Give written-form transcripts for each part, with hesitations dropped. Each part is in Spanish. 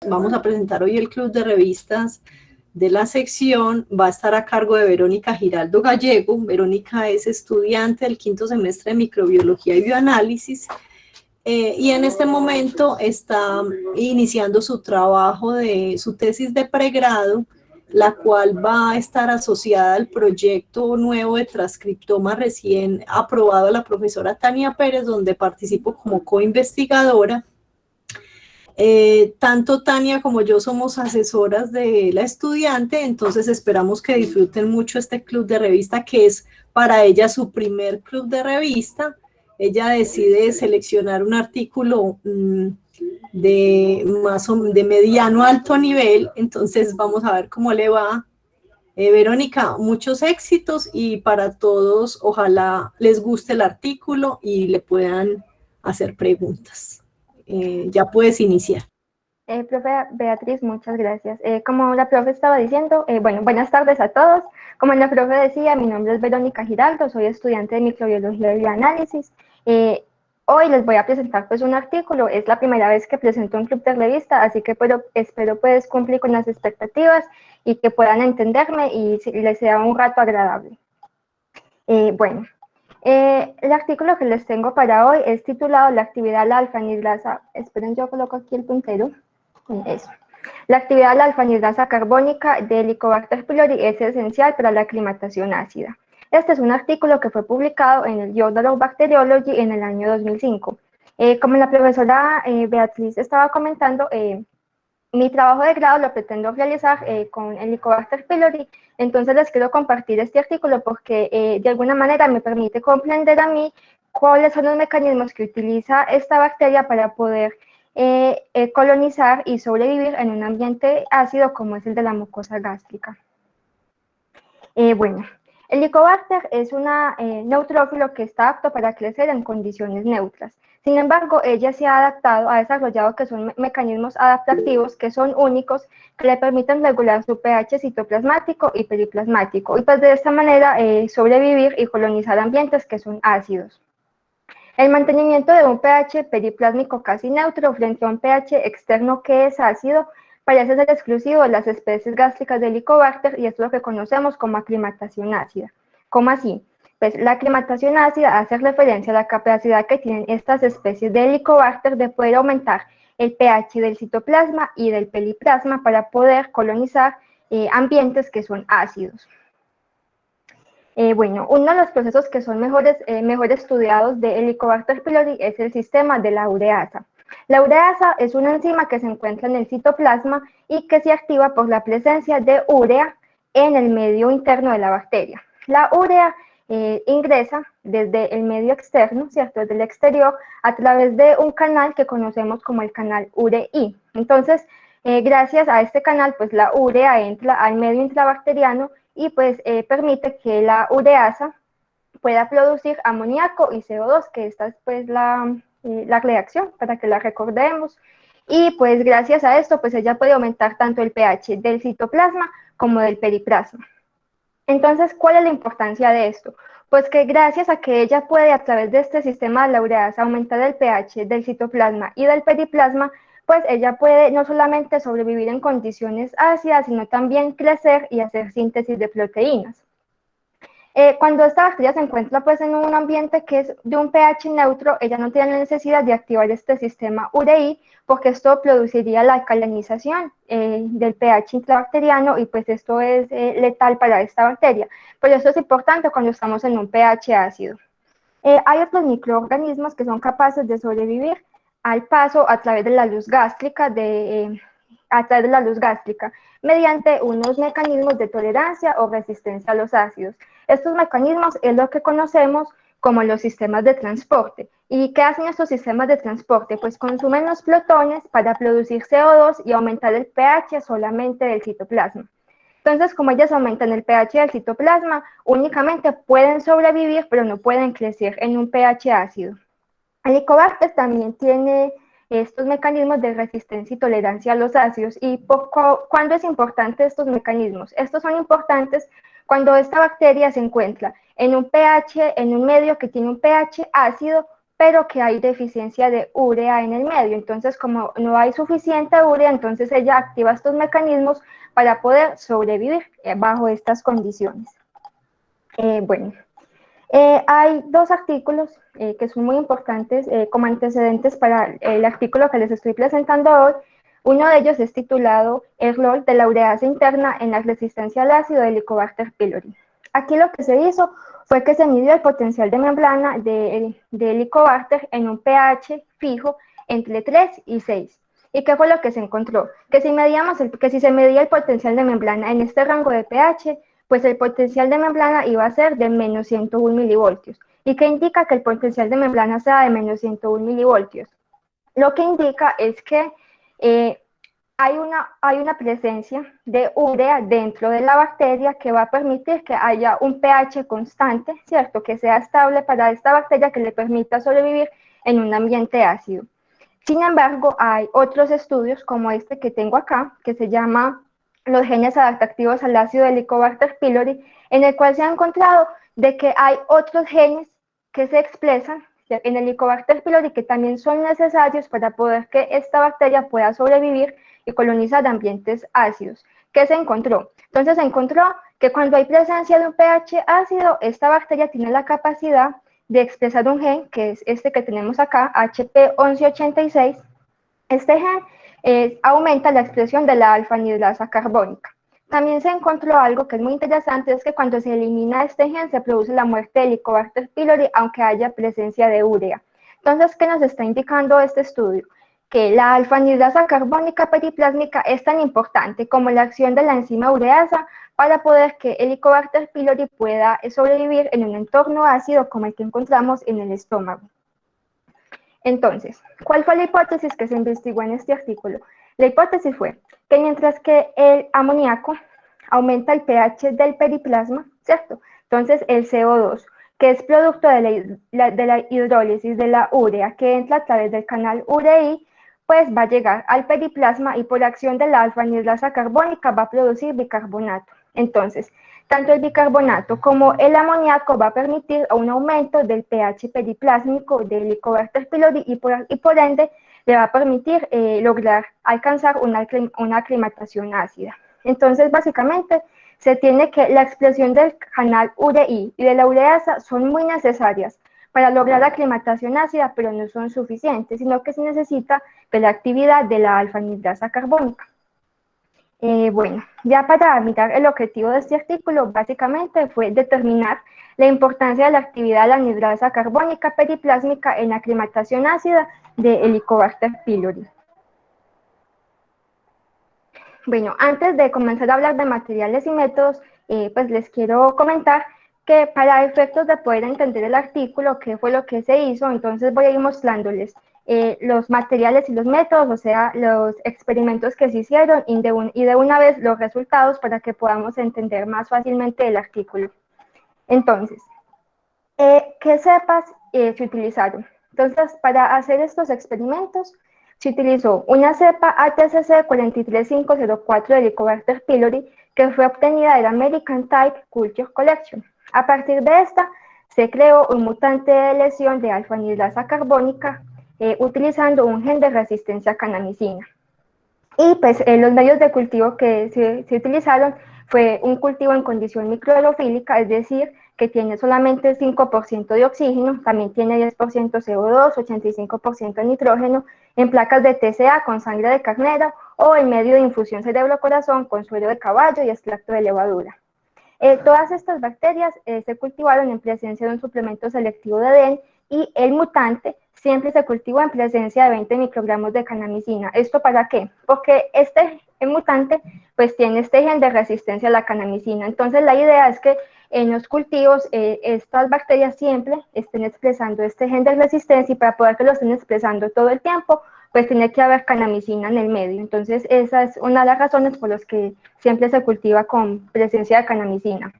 vamos a presentar hoy el club de revistas de la sección, va a estar a cargo de Verónica Giraldo Gallego. Verónica es estudiante del quinto semestre de microbiología y bioanálisis, y en este momento está iniciando su trabajo de su tesis de pregrado, la cual va a estar asociada al proyecto nuevo de transcriptoma recién aprobado a la profesora Tania Pérez, donde participo como coinvestigadora. Tanto Tania como yo somos asesoras de la estudiante, entonces esperamos que disfruten mucho este club de revista, que es para ella su primer club de revista. Ella decide seleccionar un artículo de mediano a alto nivel, entonces vamos a ver cómo le va. Verónica, muchos éxitos, y para todos, ojalá les guste el artículo y le puedan hacer preguntas. Ya puedes iniciar. Profe Beatriz, muchas gracias. Como la profe estaba diciendo, bueno, buenas tardes a todos. Como la profe decía, mi nombre es Verónica Giraldo, soy estudiante de microbiología y bioanálisis. Hoy les voy a presentar pues un artículo, es la primera vez que presento un club de revista, así que espero pues cumplir con las expectativas y que puedan entenderme y les sea un rato agradable. Bueno, el artículo que les tengo para hoy es titulado La actividad de la alfa-anidrasa. Esperen, yo coloco aquí el puntero. Eso. La actividad de la alfa-anidrasa carbónica de Helicobacter pylori es esencial para la aclimatación ácida. Este es un artículo que fue publicado en el Journal of Bacteriology en el año 2005. Como la profesora Beatriz estaba comentando, mi trabajo de grado lo pretendo realizar con Helicobacter pylori, entonces les quiero compartir este artículo porque de alguna manera me permite comprender a mí cuáles son los mecanismos que utiliza esta bacteria para poder colonizar y sobrevivir en un ambiente ácido como es el de la mucosa gástrica. Bueno, el Helicobacter es una neutrófilo que está apto para crecer en condiciones neutras. Sin embargo, ella se ha adaptado, ha desarrollado que son mecanismos adaptativos que son únicos, que le permiten regular su pH citoplasmático y periplasmático, y pues de esta manera sobrevivir y colonizar ambientes que son ácidos. El mantenimiento de un pH periplásmico casi neutro frente a un pH externo que es ácido parece ser exclusivo de las especies gástricas de Helicobacter, y es lo que conocemos como aclimatación ácida. ¿Cómo así? Pues la aclimatación ácida hace referencia a la capacidad que tienen estas especies de Helicobacter de poder aumentar el pH del citoplasma y del periplasma para poder colonizar ambientes que son ácidos. Bueno, uno de los procesos que son mejor estudiados de Helicobacter pylori es el sistema de la ureasa. La ureasa es una enzima que se encuentra en el citoplasma y que se activa por la presencia de urea en el medio interno de la bacteria. La urea ingresa desde el medio externo, ¿cierto?, desde el exterior, a través de un canal que conocemos como el canal UREI. Entonces, gracias a este canal, pues la urea entra al medio intrabacteriano y pues permite que la ureasa pueda producir amoníaco y CO2, que esta es pues la reacción, para que la recordemos. Y pues gracias a esto, pues ella puede aumentar tanto el pH del citoplasma como del periplasma. Entonces, ¿cuál es la importancia de esto? Pues que gracias a que ella puede, a través de este sistema de la ureasa, aumentar el pH del citoplasma y del periplasma, pues ella puede no solamente sobrevivir en condiciones ácidas, sino también crecer y hacer síntesis de proteínas. Cuando esta bacteria se encuentra pues en un ambiente que es de un pH neutro, ella no tiene la necesidad de activar este sistema UREI, porque esto produciría la alcalinización del pH intrabacteriano, y pues esto es letal para esta bacteria. Pero esto es importante cuando estamos en un pH ácido. Hay otros microorganismos que son capaces de sobrevivir al paso a través de la luz gástrica, mediante unos mecanismos de tolerancia o resistencia a los ácidos. Estos mecanismos es lo que conocemos como los sistemas de transporte. ¿Y qué hacen estos sistemas de transporte? Pues consumen los protones para producir CO2 y aumentar el pH solamente del citoplasma. Entonces, como ellas aumentan el pH del citoplasma, únicamente pueden sobrevivir, pero no pueden crecer en un pH ácido. El Helicobacter también tiene estos mecanismos de resistencia y tolerancia a los ácidos. ¿Y cuándo es importante estos mecanismos? Estos son importantes cuando esta bacteria se encuentra en un pH, en un medio que tiene un pH ácido, pero que hay deficiencia de urea en el medio. Entonces, como no hay suficiente urea, entonces ella activa estos mecanismos para poder sobrevivir bajo estas condiciones. Bueno, hay dos artículos que son muy importantes como antecedentes para el artículo que les estoy presentando hoy. Uno de ellos es titulado El rol de la ureasa interna en la resistencia al ácido de Helicobacter pylori. Aquí lo que se hizo fue que se midió el potencial de membrana de Helicobacter en un pH fijo entre 3 y 6. ¿Y qué fue lo que se encontró? Que si se medía el potencial de membrana en este rango de pH, pues el potencial de membrana iba a ser de menos 101 milivoltios. ¿Y qué indica que el potencial de membrana sea de menos 101 milivoltios? Lo que indica es que hay una presencia de urea dentro de la bacteria que va a permitir que haya un pH constante, ¿cierto? Que sea estable para esta bacteria, que le permita sobrevivir en un ambiente ácido. Sin embargo, hay otros estudios como este que tengo acá, que se llama Los genes adaptativos al ácido de Helicobacter pylori, en el cual se ha encontrado de que hay otros genes que se expresan en el Helicobacter pylori que también son necesarios para poder que esta bacteria pueda sobrevivir y colonizar ambientes ácidos. ¿Qué se encontró? Entonces se encontró que cuando hay presencia de un pH ácido, esta bacteria tiene la capacidad de expresar un gen, que es este que tenemos acá, HP1186. Este gen aumenta la expresión de la alfa-anidrasa carbónica. También se encontró algo que es muy interesante, es que cuando se elimina este gen se produce la muerte del Helicobacter pylori, aunque haya presencia de urea. Entonces, ¿qué nos está indicando este estudio? Que la alfa-anidrasa carbónica periplásmica es tan importante como la acción de la enzima ureasa para poder que el Helicobacter pylori pueda sobrevivir en un entorno ácido como el que encontramos en el estómago. Entonces, ¿cuál fue la hipótesis que se investigó en este artículo? La hipótesis fue que mientras que el amoníaco aumenta el pH del periplasma, ¿cierto? Entonces, el CO2, que es producto de la hidrólisis de la urea que entra a través del canal ureí, pues va a llegar al periplasma y por acción de la alfa-anidrasa carbónica va a producir bicarbonato. Entonces, tanto el bicarbonato como el amoníaco va a permitir un aumento del pH periplásmico del Helicobacter pylori y por ende le va a permitir lograr alcanzar una aclimatación ácida. Entonces, básicamente, se tiene que la expresión del canal ureí y de la ureasa son muy necesarias para lograr la aclimatación ácida, pero no son suficientes, sino que se necesita de la actividad de la alfa-anidrasa carbónica. Bueno, ya para mirar el objetivo de este artículo, básicamente fue determinar la importancia de la actividad de la anidrasa carbónica periplásmica en la aclimatación ácida de Helicobacter pylori. Bueno, antes de comenzar a hablar de materiales y métodos, pues les quiero comentar que para efectos de poder entender el artículo, qué fue lo que se hizo, entonces voy a ir mostrándoles los materiales y los métodos, o sea, los experimentos que se hicieron y de una vez los resultados para que podamos entender más fácilmente el artículo. Entonces, ¿qué cepas se utilizaron? Entonces, para hacer estos experimentos, se utilizó una cepa ATCC 43504 de Helicobacter pylori que fue obtenida del American Type Culture Collection. A partir de esta, se creó un mutante de lesión de alfa-anidrasa carbónica utilizando un gen de resistencia a canamicina. Y pues los medios de cultivo que se utilizaron fue un cultivo en condición microaerofílica, es decir, que tiene solamente 5% de oxígeno, también tiene 10% CO2, 85% de nitrógeno, en placas de TCA con sangre de carnero o en medio de infusión cerebro-corazón con suero de caballo y extracto de levadura. Todas estas bacterias se cultivaron en presencia de un suplemento selectivo de DEN y el mutante siempre se cultivó en presencia de 20 microgramos de canamicina. ¿Esto para qué? Porque el mutante pues tiene este gen de resistencia a la canamicina. Entonces la idea es que en los cultivos estas bacterias siempre estén expresando este gen de resistencia y para poder que lo estén expresando todo el tiempo, pues tiene que haber canamicina en el medio. Entonces esa es una de las razones por las que siempre se cultiva con presencia de canamicina.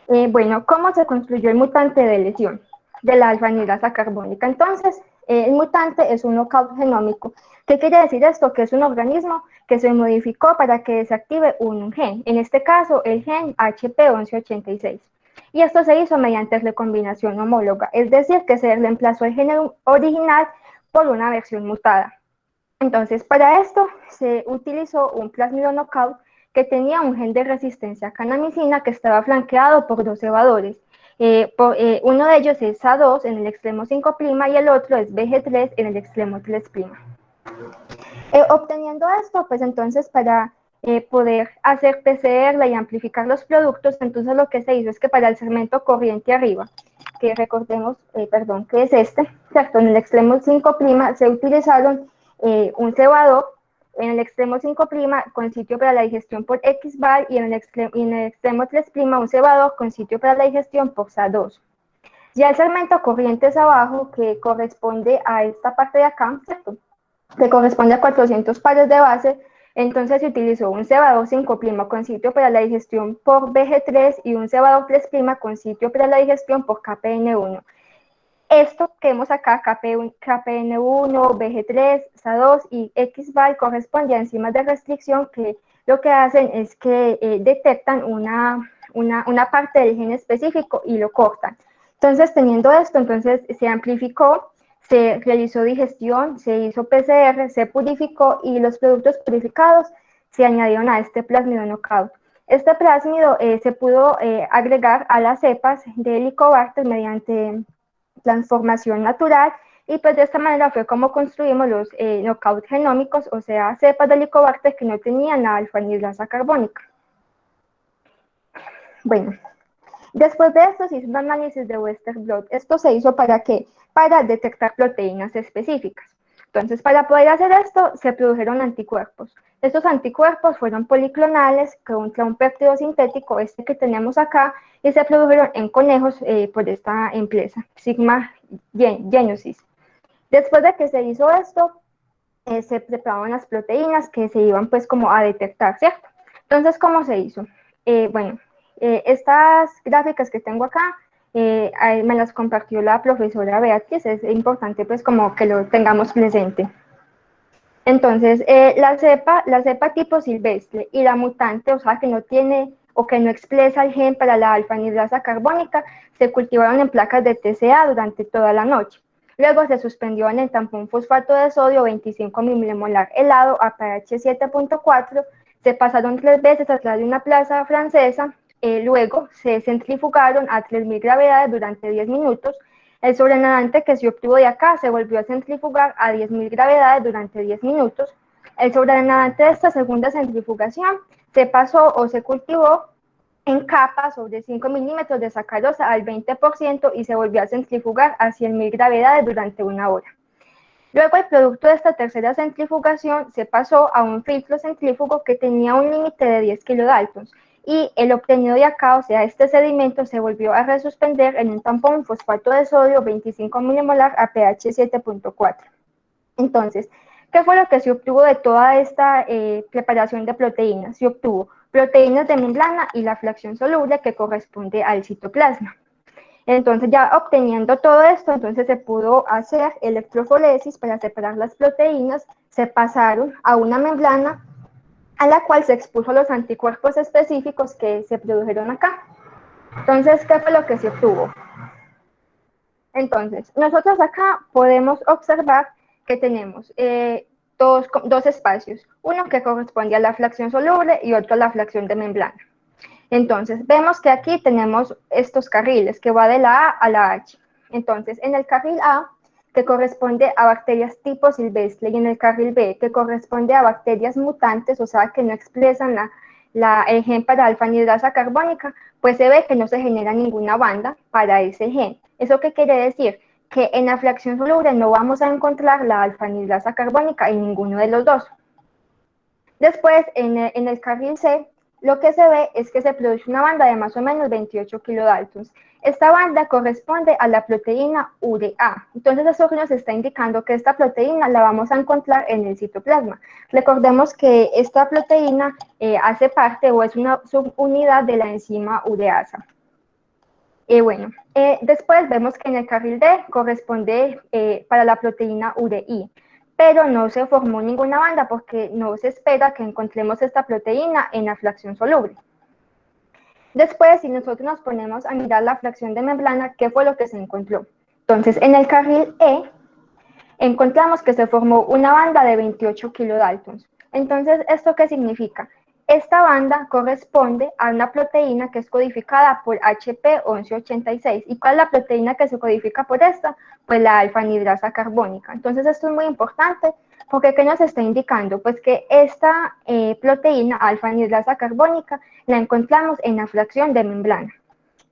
Bueno, ¿cómo se construyó el mutante de lesión de la alfa-anidrasa carbónica? Entonces, el mutante es un knockout genómico. ¿Qué quiere decir esto? Que es un organismo que se modificó para que desactive un gen. En este caso, el gen HP1186. Y esto se hizo mediante recombinación homóloga, es decir, que se reemplazó el gen original por una versión mutada. Entonces, para esto se utilizó un plásmido knockout que tenía un gen de resistencia a canamicina que estaba flanqueado por dos cebadores. Uno de ellos es A2 en el extremo 5' y el otro es BG3 en el extremo 3'. Obteniendo esto, pues entonces para poder hacer PCR y amplificar los productos, entonces lo que se hizo es que para el segmento corriente arriba, que recordemos, que es este, ¿cierto? En el extremo 5' se utilizaron un cebador en el extremo 5' con sitio para la digestión por XBAL y en el extremo 3' un cebador con sitio para la digestión por SA2. Ya el segmento corrientes abajo, que corresponde a esta parte de acá, ¿cierto? Que corresponde a 400 pares de base, entonces se utilizó un cebador 5' con sitio para la digestión por BG3 y un cebador 3' con sitio para la digestión por KPN1. Esto que vemos acá, KPN1, BG3, SA2 y XBAL, corresponde a enzimas de restricción que lo que hacen es que detectan una parte del gen específico y lo cortan. Entonces, teniendo esto, entonces se amplificó, se realizó digestión, se hizo PCR, se purificó y los productos purificados se añadieron a este plásmido knockout. Este plásmido se pudo agregar a las cepas de Helicobacter mediante transformación natural y pues de esta manera fue como construimos los knockout genómicos, o sea, cepas de Helicobacter que no tenían la alfa-anidrasa carbónica. Bueno, después de esto se hizo un análisis de Western blot. Esto se hizo ¿para qué? Para detectar proteínas específicas. Entonces, para poder hacer esto, se produjeron anticuerpos. Estos anticuerpos fueron policlonales contra un péptido sintético, este que tenemos acá, y se produjeron en conejos por esta empresa, Sigma Genesis. Después de que se hizo esto, se preparaban las proteínas que se iban pues como a detectar, ¿cierto? Entonces, ¿cómo se hizo? Estas gráficas que tengo acá, me las compartió la profesora Beatriz, es importante pues como que lo tengamos presente. Entonces, la cepa tipo silvestre y la mutante, o sea, que no tiene o que no expresa el gen para la alfa-anidrasa carbónica, se cultivaron en placas de TCA durante toda la noche. Luego se suspendió en el tampón fosfato de sodio 25 milimolar helado a pH 7.4, se pasaron 3 veces atrás de una plaza francesa, luego se centrifugaron a 3000 gravedades durante 10 minutos. El sobrenadante que se obtuvo de acá se volvió a centrifugar a 10.000 gravedades durante 10 minutos. El sobrenadante de esta segunda centrifugación se pasó o se cultivó en capas sobre 5 milímetros de sacarosa al 20% y se volvió a centrifugar a 100.000 gravedades durante 1 hora. Luego, el producto de esta tercera centrifugación se pasó a un filtro centrífugo que tenía un límite de 10 kilodaltons y el obtenido de acá, o sea, este sedimento, se volvió a resuspender en un tampón fosfato de sodio 25 milimolar a pH 7.4. Entonces, ¿qué fue lo que se obtuvo de toda esta preparación de proteínas? Se obtuvo proteínas de membrana y la fracción soluble que corresponde al citoplasma. Entonces, ya obteniendo todo esto, entonces se pudo hacer electroforesis para separar las proteínas, se pasaron a una membrana a la cual se expuso los anticuerpos específicos que se produjeron acá. Entonces, ¿qué fue lo que se obtuvo? Entonces, nosotros acá podemos observar que tenemos dos espacios, uno que corresponde a la fracción soluble y otro a la fracción de membrana. Entonces, vemos que aquí tenemos estos carriles que va de la A a la H. Entonces, en el carril A, que corresponde a bacterias tipo silvestre, y en el carril B, que corresponde a bacterias mutantes, o sea, que no expresan el gen para alfa-anidrasa carbónica, pues se ve que no se genera ninguna banda para ese gen. ¿Eso qué quiere decir? Que en la fracción soluble no vamos a encontrar la alfa-anidrasa carbónica en ninguno de los dos. Después, en el carril C, lo que se ve es que se produce una banda de más o menos 28 kilodaltons. Esta banda corresponde a la proteína urea. Entonces, eso nos está indicando que esta proteína la vamos a encontrar en el citoplasma. Recordemos que esta proteína hace parte o es una subunidad de la enzima ureasa. Después vemos que en el carril D corresponde para la proteína urei, pero no se formó ninguna banda porque no se espera que encontremos esta proteína en la fracción soluble. Después, si nosotros nos ponemos a mirar la fracción de membrana, ¿qué fue lo que se encontró? Entonces, en el carril E, encontramos que se formó una banda de 28 kilodaltons. Entonces, ¿esto qué significa? Esta banda corresponde a una proteína que es codificada por HP1186. ¿Y cuál es la proteína que se codifica por esta? Pues la alfa-anidrasa carbónica. Entonces, esto es muy importante porque ¿qué nos está indicando? Pues que esta proteína alfa-anidrasa carbónica la encontramos en la fracción de membrana.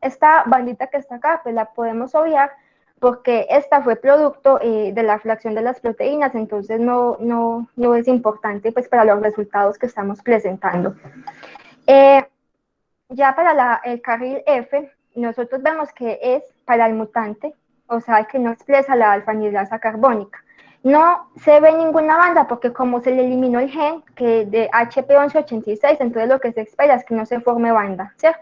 Esta bandita que está acá, pues la podemos obviar porque esta fue producto de la fracción de las proteínas, entonces no es importante pues para los resultados que estamos presentando. Ya para el carril F, nosotros vemos que es para el mutante, o sea, que no expresa la alfa-anidrasa carbónica. No se ve ninguna banda porque como se le eliminó el gen que de HP1186, entonces lo que se espera es que no se forme banda, ¿cierto?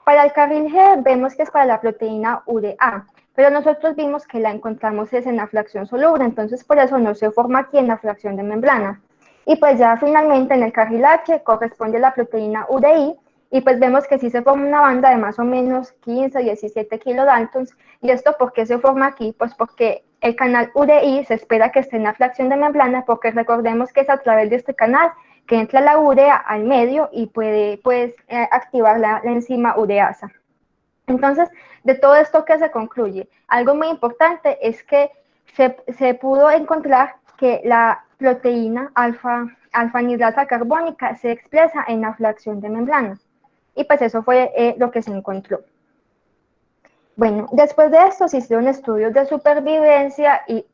Para el carril G vemos que es para la proteína urea, pero nosotros vimos que la encontramos es en la fracción soluble, entonces por eso no se forma aquí en la fracción de membrana. Y pues ya finalmente en el carril H corresponde a la proteína URI, y pues vemos que sí se forma una banda de más o menos 15 o 17 kilodaltons. ¿Y esto por qué se forma aquí? Pues porque el canal URI se espera que esté en la fracción de membrana, porque recordemos que es a través de este canal que entra la urea al medio y puede pues, activar la enzima ureasa. Entonces, de todo esto que se concluye, algo muy importante es que se pudo encontrar que la proteína alfa-anidrasa carbónica se expresa en la fracción de membrana. Y pues eso fue lo que se encontró. Bueno, después de esto se hicieron estudios de supervivencia e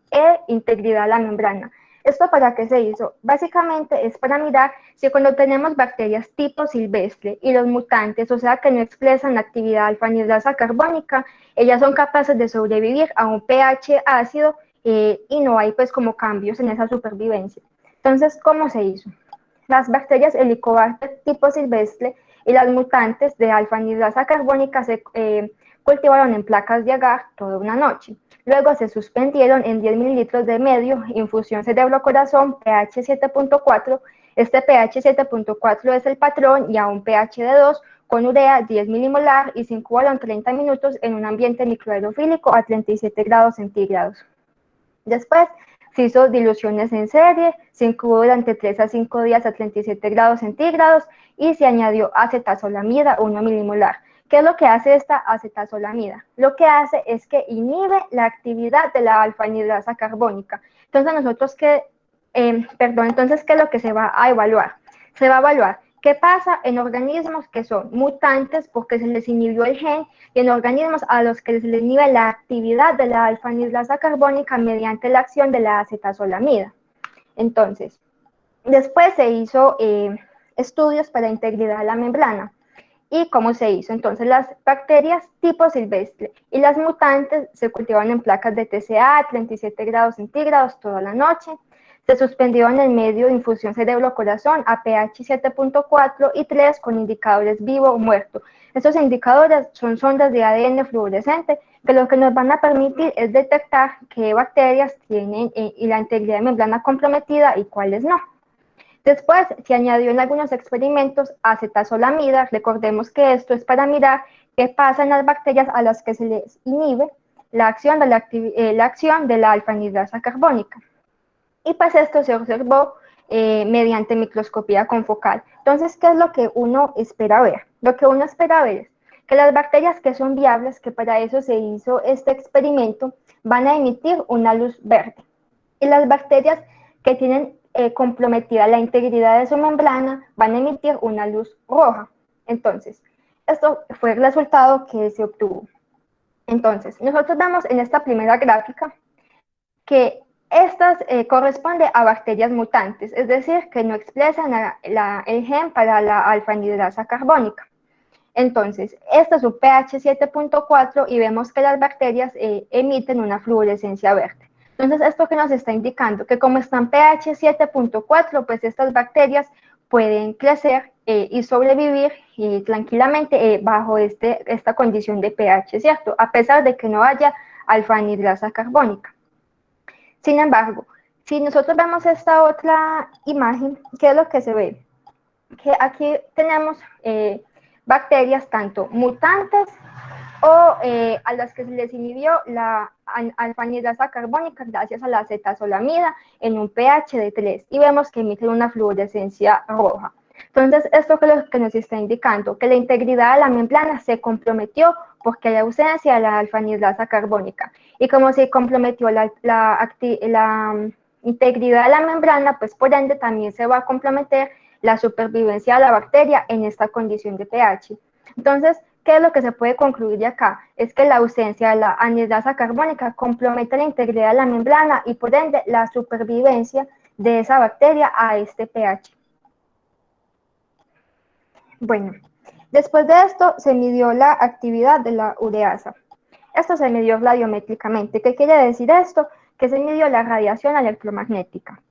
integridad de la membrana. ¿Esto para qué se hizo? Básicamente es para mirar si cuando tenemos bacterias tipo silvestre y los mutantes, o sea que no expresan la actividad alfa-anidrasa carbónica, ellas son capaces de sobrevivir a un pH ácido y no hay pues como cambios en esa supervivencia. Entonces, ¿cómo se hizo? Las bacterias Helicobacter tipo silvestre y las mutantes de alfa-anidrasa carbónica se cultivaron en placas de agar toda una noche. Luego se suspendieron en 10 mililitros de medio, infusión cerebro-corazón, pH 7.4. Este pH 7.4 es el patrón y a un pH de 2 con urea 10 milimolar y se incubaron 30 minutos en un ambiente microaerofílico a 37 grados centígrados. Después se hizo diluciones en serie, se incubó durante 3 a 5 días a 37 grados centígrados y se añadió acetazolamida 1 milimolar. ¿Qué es lo que hace esta acetazolamida? Lo que hace es que inhibe la actividad de la alfa-anidrasa carbónica. Entonces, entonces, ¿qué es lo que se va a evaluar? Se va a evaluar qué pasa en organismos que son mutantes porque se les inhibió el gen y en organismos a los que se les inhibe la actividad de la alfa-anidrasa carbónica mediante la acción de la acetazolamida. Entonces, después se hizo estudios para integridad de la membrana. ¿Y cómo se hizo? Entonces, las bacterias tipo silvestre y las mutantes se cultivaban en placas de TCA a 37 grados centígrados toda la noche. Se suspendió en el medio de infusión cerebro-corazón a pH 7.4 y 3 con indicadores vivo o muerto. Estos indicadores son sondas de ADN fluorescente que lo que nos van a permitir es detectar qué bacterias tienen y la integridad de membrana comprometida y cuáles no. Después se añadió en algunos experimentos acetazolamida. Recordemos que esto es para mirar qué pasa en las bacterias a las que se les inhibe la acción de la alfa-anidrasa carbónica. Y pues esto se observó mediante microscopía confocal. Entonces, ¿qué es lo que uno espera ver? Lo que uno espera ver es que las bacterias que son viables, que para eso se hizo este experimento, van a emitir una luz verde. Y las bacterias que tienen comprometida la integridad de su membrana van a emitir una luz roja. Entonces, esto fue el resultado que se obtuvo. Entonces, nosotros vemos en esta primera gráfica que estas corresponden a bacterias mutantes, es decir, que no expresan el gen para la alfa-anidrasa carbónica. Entonces, este es un pH 7.4 y vemos que las bacterias emiten una fluorescencia verde. Entonces, ¿esto qué nos está indicando? Que como están pH 7.4, pues estas bacterias pueden crecer y sobrevivir tranquilamente bajo esta condición de pH, ¿cierto? A pesar de que no haya alfa-anidrasa carbónica. Sin embargo, si nosotros vemos esta otra imagen, ¿qué es lo que se ve? Que aquí tenemos bacterias tanto mutantes o a las que se les inhibió la alfa-anidrasa carbónica gracias a la acetazolamida en un pH de 3 y vemos que emiten una fluorescencia roja. Entonces, esto es lo que nos está indicando que la integridad de la membrana se comprometió porque hay ausencia de la alfa-anidrasa carbónica. Y como se comprometió la integridad de la membrana, pues por ende también se va a comprometer la supervivencia de la bacteria en esta condición de pH. Entonces, ¿qué es lo que se puede concluir de acá? Es que la ausencia de la anidrasa carbónica compromete la integridad de la membrana y por ende la supervivencia de esa bacteria a este pH. Bueno, después de esto se midió la actividad de la ureasa. Esto se midió radiométricamente. ¿Qué quiere decir esto? Que se midió la radiación electromagnética.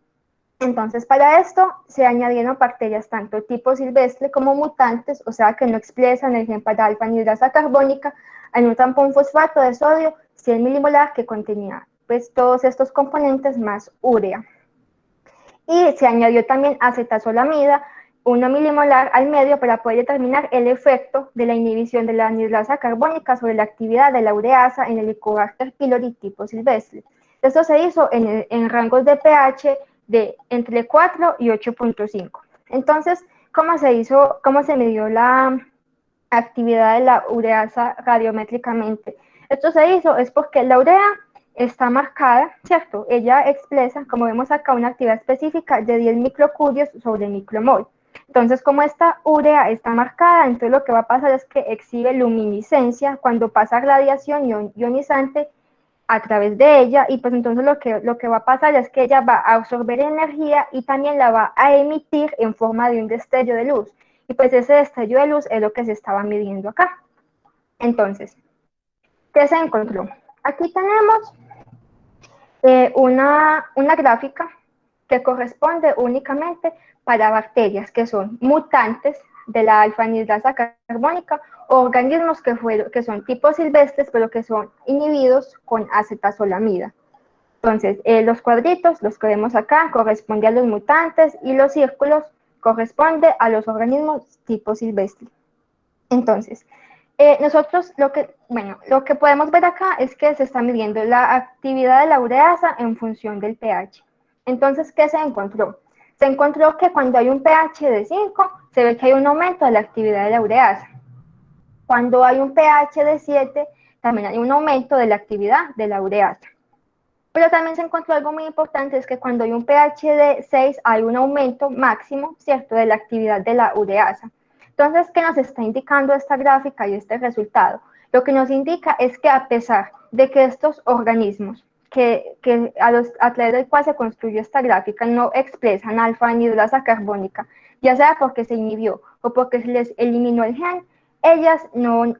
Entonces, para esto se añadieron bacterias tanto tipo silvestre como mutantes, o sea que no expresan el gen para alfa-anidrasa carbónica, en un tampón fosfato de sodio 100 milimolar que contenía pues todos estos componentes más urea. Y se añadió también acetazolamida 1 milimolar al medio para poder determinar el efecto de la inhibición de la anidrasa carbónica sobre la actividad de la ureasa en el Helicobacter pylori tipo silvestre. Esto se hizo en rangos de pH de entre 4 y 8.5. Entonces, ¿cómo se midió la actividad de la ureasa radiométricamente? Esto se hizo es porque la urea está marcada, ¿cierto? Ella expresa, como vemos acá, una actividad específica de 10 microcubios sobre micromol. Entonces, como esta urea está marcada, entonces lo que va a pasar es que exhibe luminiscencia cuando pasa radiación ionizante a través de ella, y pues entonces lo que va a pasar es que ella va a absorber energía y también la va a emitir en forma de un destello de luz. Y pues ese destello de luz es lo que se estaba midiendo acá. Entonces, ¿qué se encontró? Aquí tenemos una gráfica que corresponde únicamente para bacterias que son mutantes de la alfa-anidrasa carbónica o organismos que son tipos silvestres pero que son inhibidos con acetazolamida. Entonces, los cuadritos, los que vemos acá, corresponden a los mutantes y los círculos corresponden a los organismos tipo silvestre. Entonces, nosotros lo que podemos ver acá es que se está midiendo la actividad de la ureasa en función del pH. Entonces, ¿qué se encontró? Se encontró que cuando hay un pH de 5, se ve que hay un aumento de la actividad de la ureasa. Cuando hay un pH de 7, también hay un aumento de la actividad de la ureasa. Pero también se encontró algo muy importante, es que cuando hay un pH de 6, hay un aumento máximo, ¿cierto?, de la actividad de la ureasa. Entonces, ¿qué nos está indicando esta gráfica y este resultado? Lo que nos indica es que a pesar de que estos organismos, a través del cual se construyó esta gráfica, no expresan alfa-anidrasa carbónica, ya sea porque se inhibió o porque se les eliminó el gen, ellas no,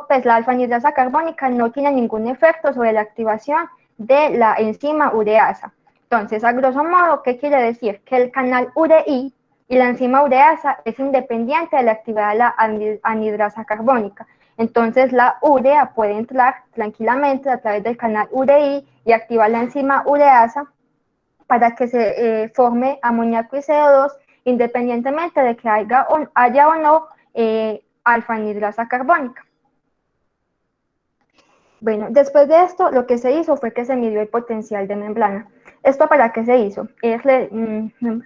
pues la alfa-anidrasa carbónica no tiene ningún efecto sobre la activación de la enzima ureasa. Entonces, a grosso modo, ¿qué quiere decir? Que el canal URI y la enzima ureasa es independiente de la actividad de la anidrasa carbónica. Entonces, la urea puede entrar tranquilamente a través del canal URI y activar la enzima ureasa para que se forme amoníaco y CO2 independientemente de que haya o no alfa-anidrasa carbónica. Bueno, después de esto, lo que se hizo fue que se midió el potencial de membrana. ¿Esto para qué se hizo?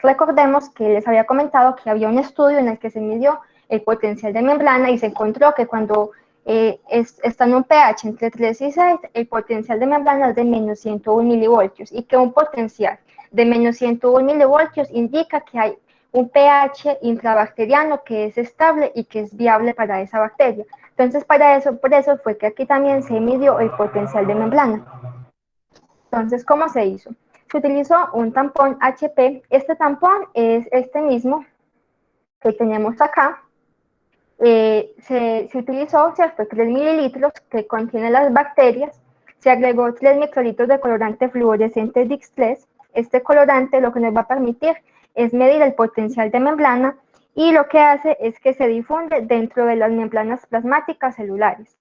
Recordemos que les había comentado que había un estudio en el que se midió el potencial de membrana y se encontró que cuando está en un pH entre 3 y 6, el potencial de membrana es de menos 101 milivoltios y que un potencial de menos 101 milivoltios indica que hay un pH intrabacteriano que es estable y que es viable para esa bacteria. Entonces, por eso fue que aquí también se midió el potencial de membrana. Entonces, ¿cómo se hizo? Se utilizó un tampón HP. Este tampón es este mismo que tenemos acá. Se utilizó, ¿cierto?, 3 mililitros que contiene las bacterias. Se agregó 3 microlitros de colorante fluorescente Dix-3. Este colorante lo que nos va a permitir es medir el potencial de membrana y lo que hace es que se difunde dentro de las membranas plasmáticas celulares.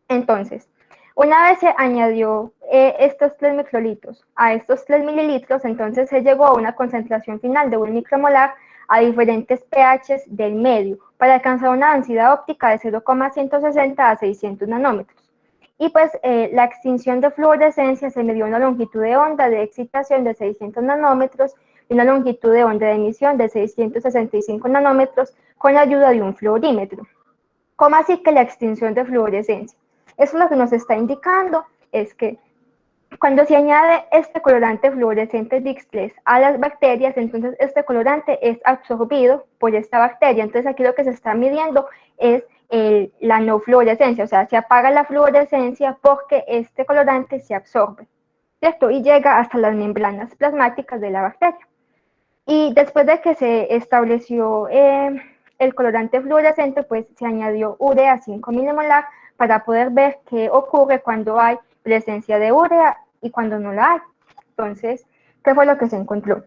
Entonces, una vez se añadió estos 3 microlitros a estos 3 mililitros, entonces se llegó a una concentración final de 1 micromolar a diferentes pHs del medio para alcanzar una densidad óptica de 0,160 a 600 nanómetros. Y pues la extinción de fluorescencia se midió una longitud de onda de excitación de 600 nanómetros y una longitud de onda de emisión de 665 nanómetros con la ayuda de un fluorímetro. ¿Cómo así que la extinción de fluorescencia? Eso lo que nos está indicando es que cuando se añade este colorante fluorescente Dix3 a las bacterias, entonces este colorante es absorbido por esta bacteria. Entonces aquí lo que se está midiendo es la no fluorescencia, o sea, se apaga la fluorescencia porque este colorante se absorbe, ¿cierto? Y llega hasta las membranas plasmáticas de la bacteria. Y después de que se estableció el colorante fluorescente, pues se añadió urea 5 milimolar para poder ver qué ocurre cuando hay presencia de urea y cuando no la hay. Entonces, ¿qué fue lo que se encontró?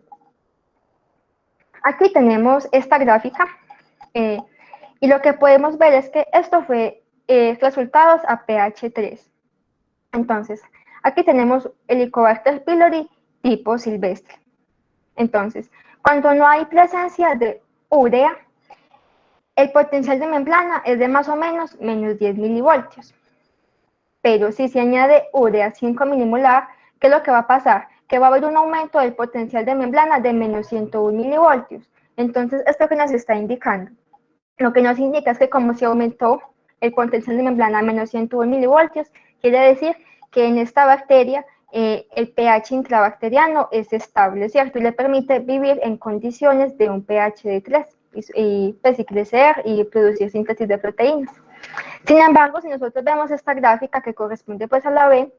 Aquí tenemos esta gráfica y lo que podemos ver es que esto fue resultados a pH 3. Entonces, aquí tenemos Helicobacter pylori tipo silvestre. Entonces, cuando no hay presencia de urea, el potencial de membrana es de más o menos menos 10 milivoltios. Pero si se añade urea 5 milimolar, ¿qué es lo que va a pasar? Que va a haber un aumento del potencial de membrana de menos 101 milivoltios. Entonces, ¿esto qué nos está indicando? Lo que nos indica es que como se aumentó el potencial de membrana a menos 101 milivoltios, quiere decir que en esta bacteria el pH intrabacteriano es estable, ¿cierto? Y le permite vivir en condiciones de un pH de 3 y crecer y producir síntesis de proteínas. Sin embargo, si nosotros vemos esta gráfica que corresponde pues a la B,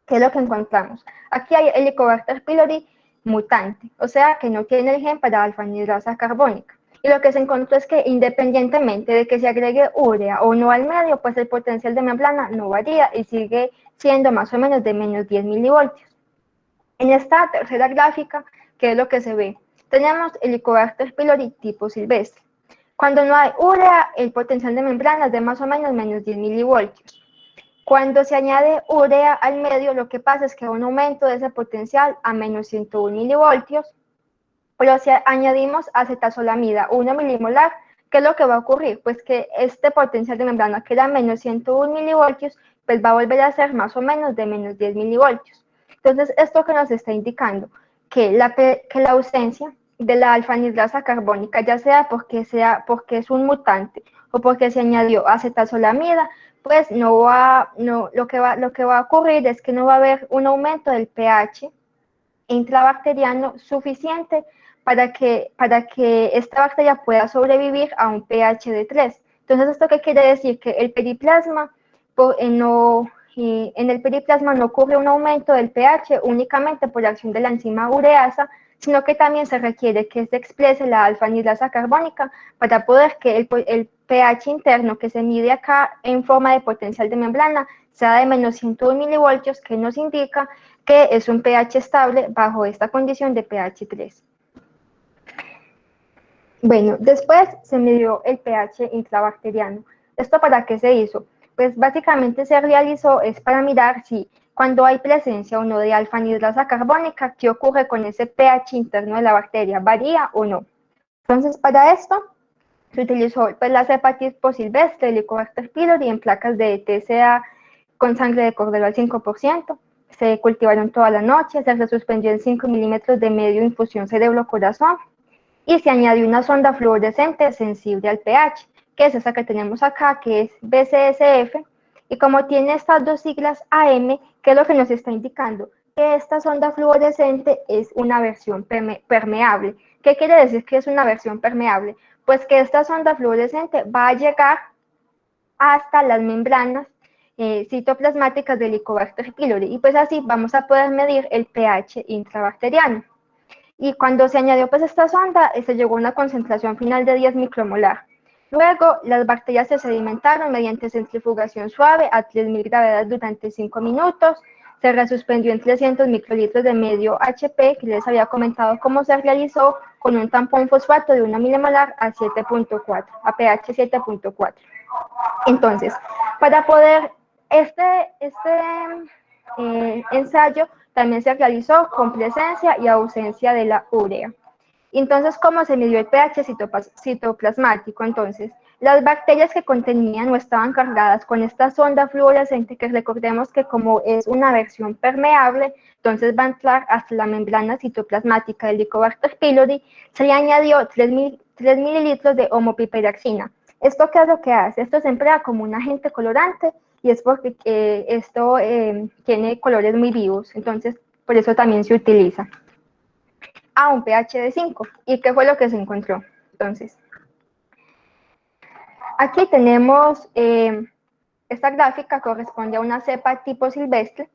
¿qué es lo que encontramos? Aquí hay Helicobacter pylori mutante, o sea que no tiene el gen para alfa-anidrasa carbónica. Y lo que se encontró es que independientemente de que se agregue urea o no al medio, pues el potencial de membrana no varía y sigue siendo más o menos de menos 10 milivoltios. En esta tercera gráfica, ¿qué es lo que se ve? Tenemos Helicobacter pylori tipo silvestre. Cuando no hay urea, el potencial de membrana es de más o menos menos 10 milivoltios. Cuando se añade urea al medio, lo que pasa es que hay un aumento de ese potencial a menos 101 milivoltios. Pero si añadimos acetazolamida 1 milimolar, ¿qué es lo que va a ocurrir? Pues que este potencial de membrana que era menos 101 milivoltios, pues va a volver a ser más o menos de menos 10 milivoltios. Entonces, ¿esto que nos está indicando? Que la ausencia de la alfa-anidrasa carbónica, ya sea porque es un mutante o porque se añadió acetazolamida, pues lo que va a ocurrir es que no va a haber un aumento del pH intrabacteriano suficiente para que esta bacteria pueda sobrevivir a un pH de 3. Entonces, ¿esto qué quiere decir? Que el periplasma en el periplasma no ocurre un aumento del pH únicamente por la acción de la enzima ureasa, sino que también se requiere que se exprese la alfa-anidrasa carbónica para poder que el pH interno que se mide acá en forma de potencial de membrana sea de menos 101 milivoltios, que nos indica que es un pH estable bajo esta condición de pH 3. Bueno, después se midió el pH intrabacteriano. ¿Esto para qué se hizo? Pues básicamente se realizó es para mirar si cuando hay presencia o no de alfa-anidrasa carbónica, ¿qué ocurre con ese pH interno de la bacteria? ¿Varía o no? Entonces, para esto se utilizó pues, la cepa tipo silvestre, Helicobacter pylori, en placas de TCA con sangre de cordero al 5%. Se cultivaron toda la noche, se suspendió en 5 milímetros de medio infusión cerebro-corazón y se añadió una sonda fluorescente sensible al pH, que es esa que tenemos acá, que es BCSF, y como tiene estas dos siglas AM, ¿qué es lo que nos está indicando? Que esta sonda fluorescente es una versión permeable. ¿Qué quiere decir que es una versión permeable? Pues que esta sonda fluorescente va a llegar hasta las membranas citoplasmáticas del Helicobacter pylori, y pues así vamos a poder medir el pH intrabacteriano. Y cuando se añadió pues esta sonda, se llegó a una concentración final de 10 micromolar. Luego, las bacterias se sedimentaron mediante centrifugación suave a 3000 gravedades durante 5 minutos. Se resuspendió en 300 microlitros de medio HP, que les había comentado cómo se realizó con un tampón fosfato de 1 milimolar a 7.4, a pH 7.4. Entonces, para poder, este ensayo también se realizó con presencia y ausencia de la urea. Entonces, ¿cómo se midió el pH citoplasmático? Entonces, las bacterias que contenían o estaban cargadas con esta sonda fluorescente, que recordemos que como es una versión permeable, entonces va a entrar hasta la membrana citoplasmática del Helicobacter pylori, se le añadió 3 mililitros de homopiperaxina. ¿Esto qué es lo que hace? Esto se emplea como un agente colorante y es porque esto tiene colores muy vivos, entonces por eso también se utiliza. A un pH de 5. ¿Y qué fue lo que se encontró? Entonces, aquí tenemos, esta gráfica corresponde a una cepa tipo silvestre.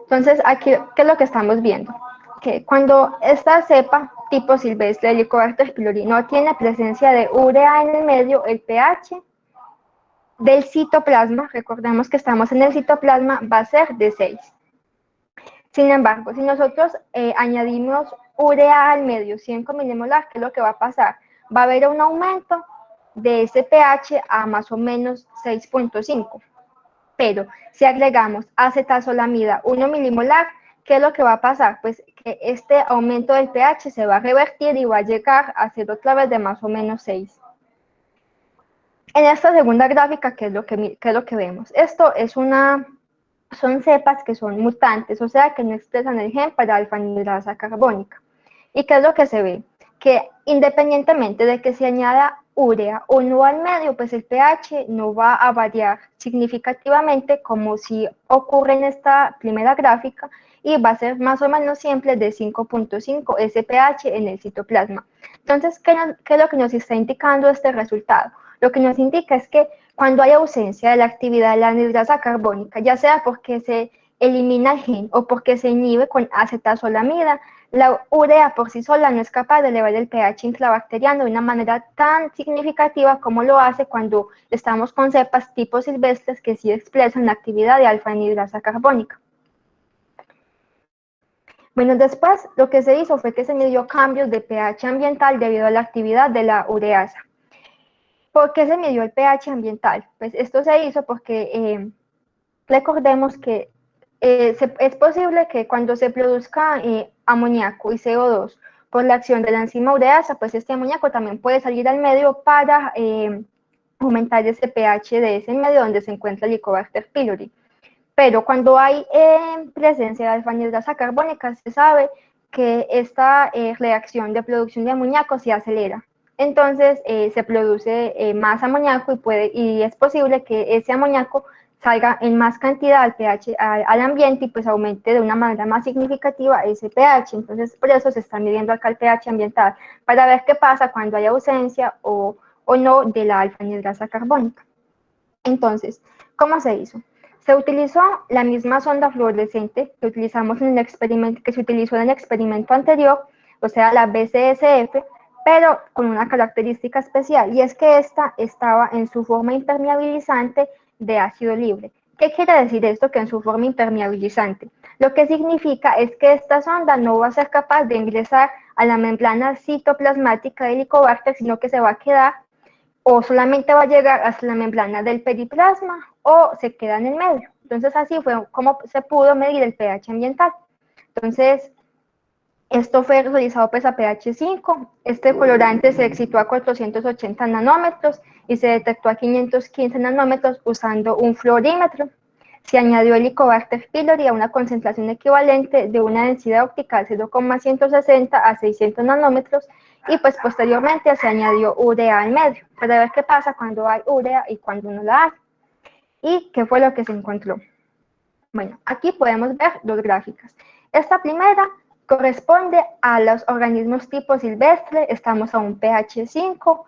Entonces, aquí, ¿qué es lo que estamos viendo? Que cuando esta cepa tipo silvestre, Helicobacter pylori, no tiene presencia de urea en el medio, el pH del citoplasma, recordemos que estamos en el citoplasma, va a ser de 6. Sin embargo, si nosotros añadimos urea al medio, 5 milimolar, ¿qué es lo que va a pasar? Va a haber un aumento de ese pH a más o menos 6.5. Pero si agregamos acetazolamida 1 milimolar, ¿qué es lo que va a pasar? Pues que este aumento del pH se va a revertir y va a llegar a ser otra vez de más o menos 6. En esta segunda gráfica, ¿qué es lo que vemos? Esto es son cepas que son mutantes, o sea, que no expresan el gen para alfa-anidrasa carbónica. ¿Y qué es lo que se ve? Que independientemente de que se añada urea o no al medio, pues el pH no va a variar significativamente como si ocurre en esta primera gráfica y va a ser más o menos siempre de 5.5 ese pH en el citoplasma. Entonces, ¿qué es lo que nos está indicando este resultado? Lo que nos indica es que cuando hay ausencia de la actividad de la anhidrasa carbónica, ya sea porque se elimina el gen o porque se inhibe con acetazolamida, la urea por sí sola no es capaz de elevar el pH intrabacteriano de una manera tan significativa como lo hace cuando estamos con cepas tipo silvestres que sí expresan la actividad de alfa-anidrasa carbónica. Bueno, después lo que se hizo fue que se midió cambios de pH ambiental debido a la actividad de la ureasa. ¿Por qué se midió el pH ambiental? Pues esto se hizo porque recordemos que es posible que cuando se produzca amoníaco y CO2 por la acción de la enzima ureasa, pues este amoníaco también puede salir al medio para aumentar ese pH de ese medio donde se encuentra el Helicobacter pylori. Pero cuando hay presencia de alfa-anidrasa carbónica, se sabe que esta reacción de producción de amoníaco se acelera. Entonces se produce más amoníaco y es posible que ese amoníaco salga en más cantidad al pH, al ambiente y pues aumente de una manera más significativa ese pH. Entonces por eso se está midiendo acá el pH ambiental para ver qué pasa cuando hay ausencia o no de la alfa-anidrasa carbónica. Entonces, ¿cómo se hizo? Se utilizó la misma sonda fluorescente que utilizamos en el experimento, que se utilizó en el experimento anterior, o sea, la BCSF, pero con una característica especial, y es que esta estaba en su forma impermeabilizante de ácido libre. ¿Qué quiere decir esto? Que en su forma impermeabilizante. Lo que significa es que esta sonda no va a ser capaz de ingresar a la membrana citoplasmática del Helicobacter, sino que se va a quedar o solamente va a llegar hasta la membrana del periplasma o se queda en el medio. Entonces así fue como se pudo medir el pH ambiental. Entonces esto fue realizado pues a pH 5, este colorante se excitó a 480 nanómetros y se detectó a 515 nanómetros usando un fluorímetro. Se añadió el Helicobacter pylori a una concentración equivalente de una densidad óptica de 0,160 a 600 nanómetros y pues posteriormente se añadió urea al medio para ver qué pasa cuando hay urea y cuando no la hay. ¿Y qué fue lo que se encontró? Bueno, aquí podemos ver dos gráficas. Esta primera corresponde a los organismos tipo silvestre, estamos a un pH 5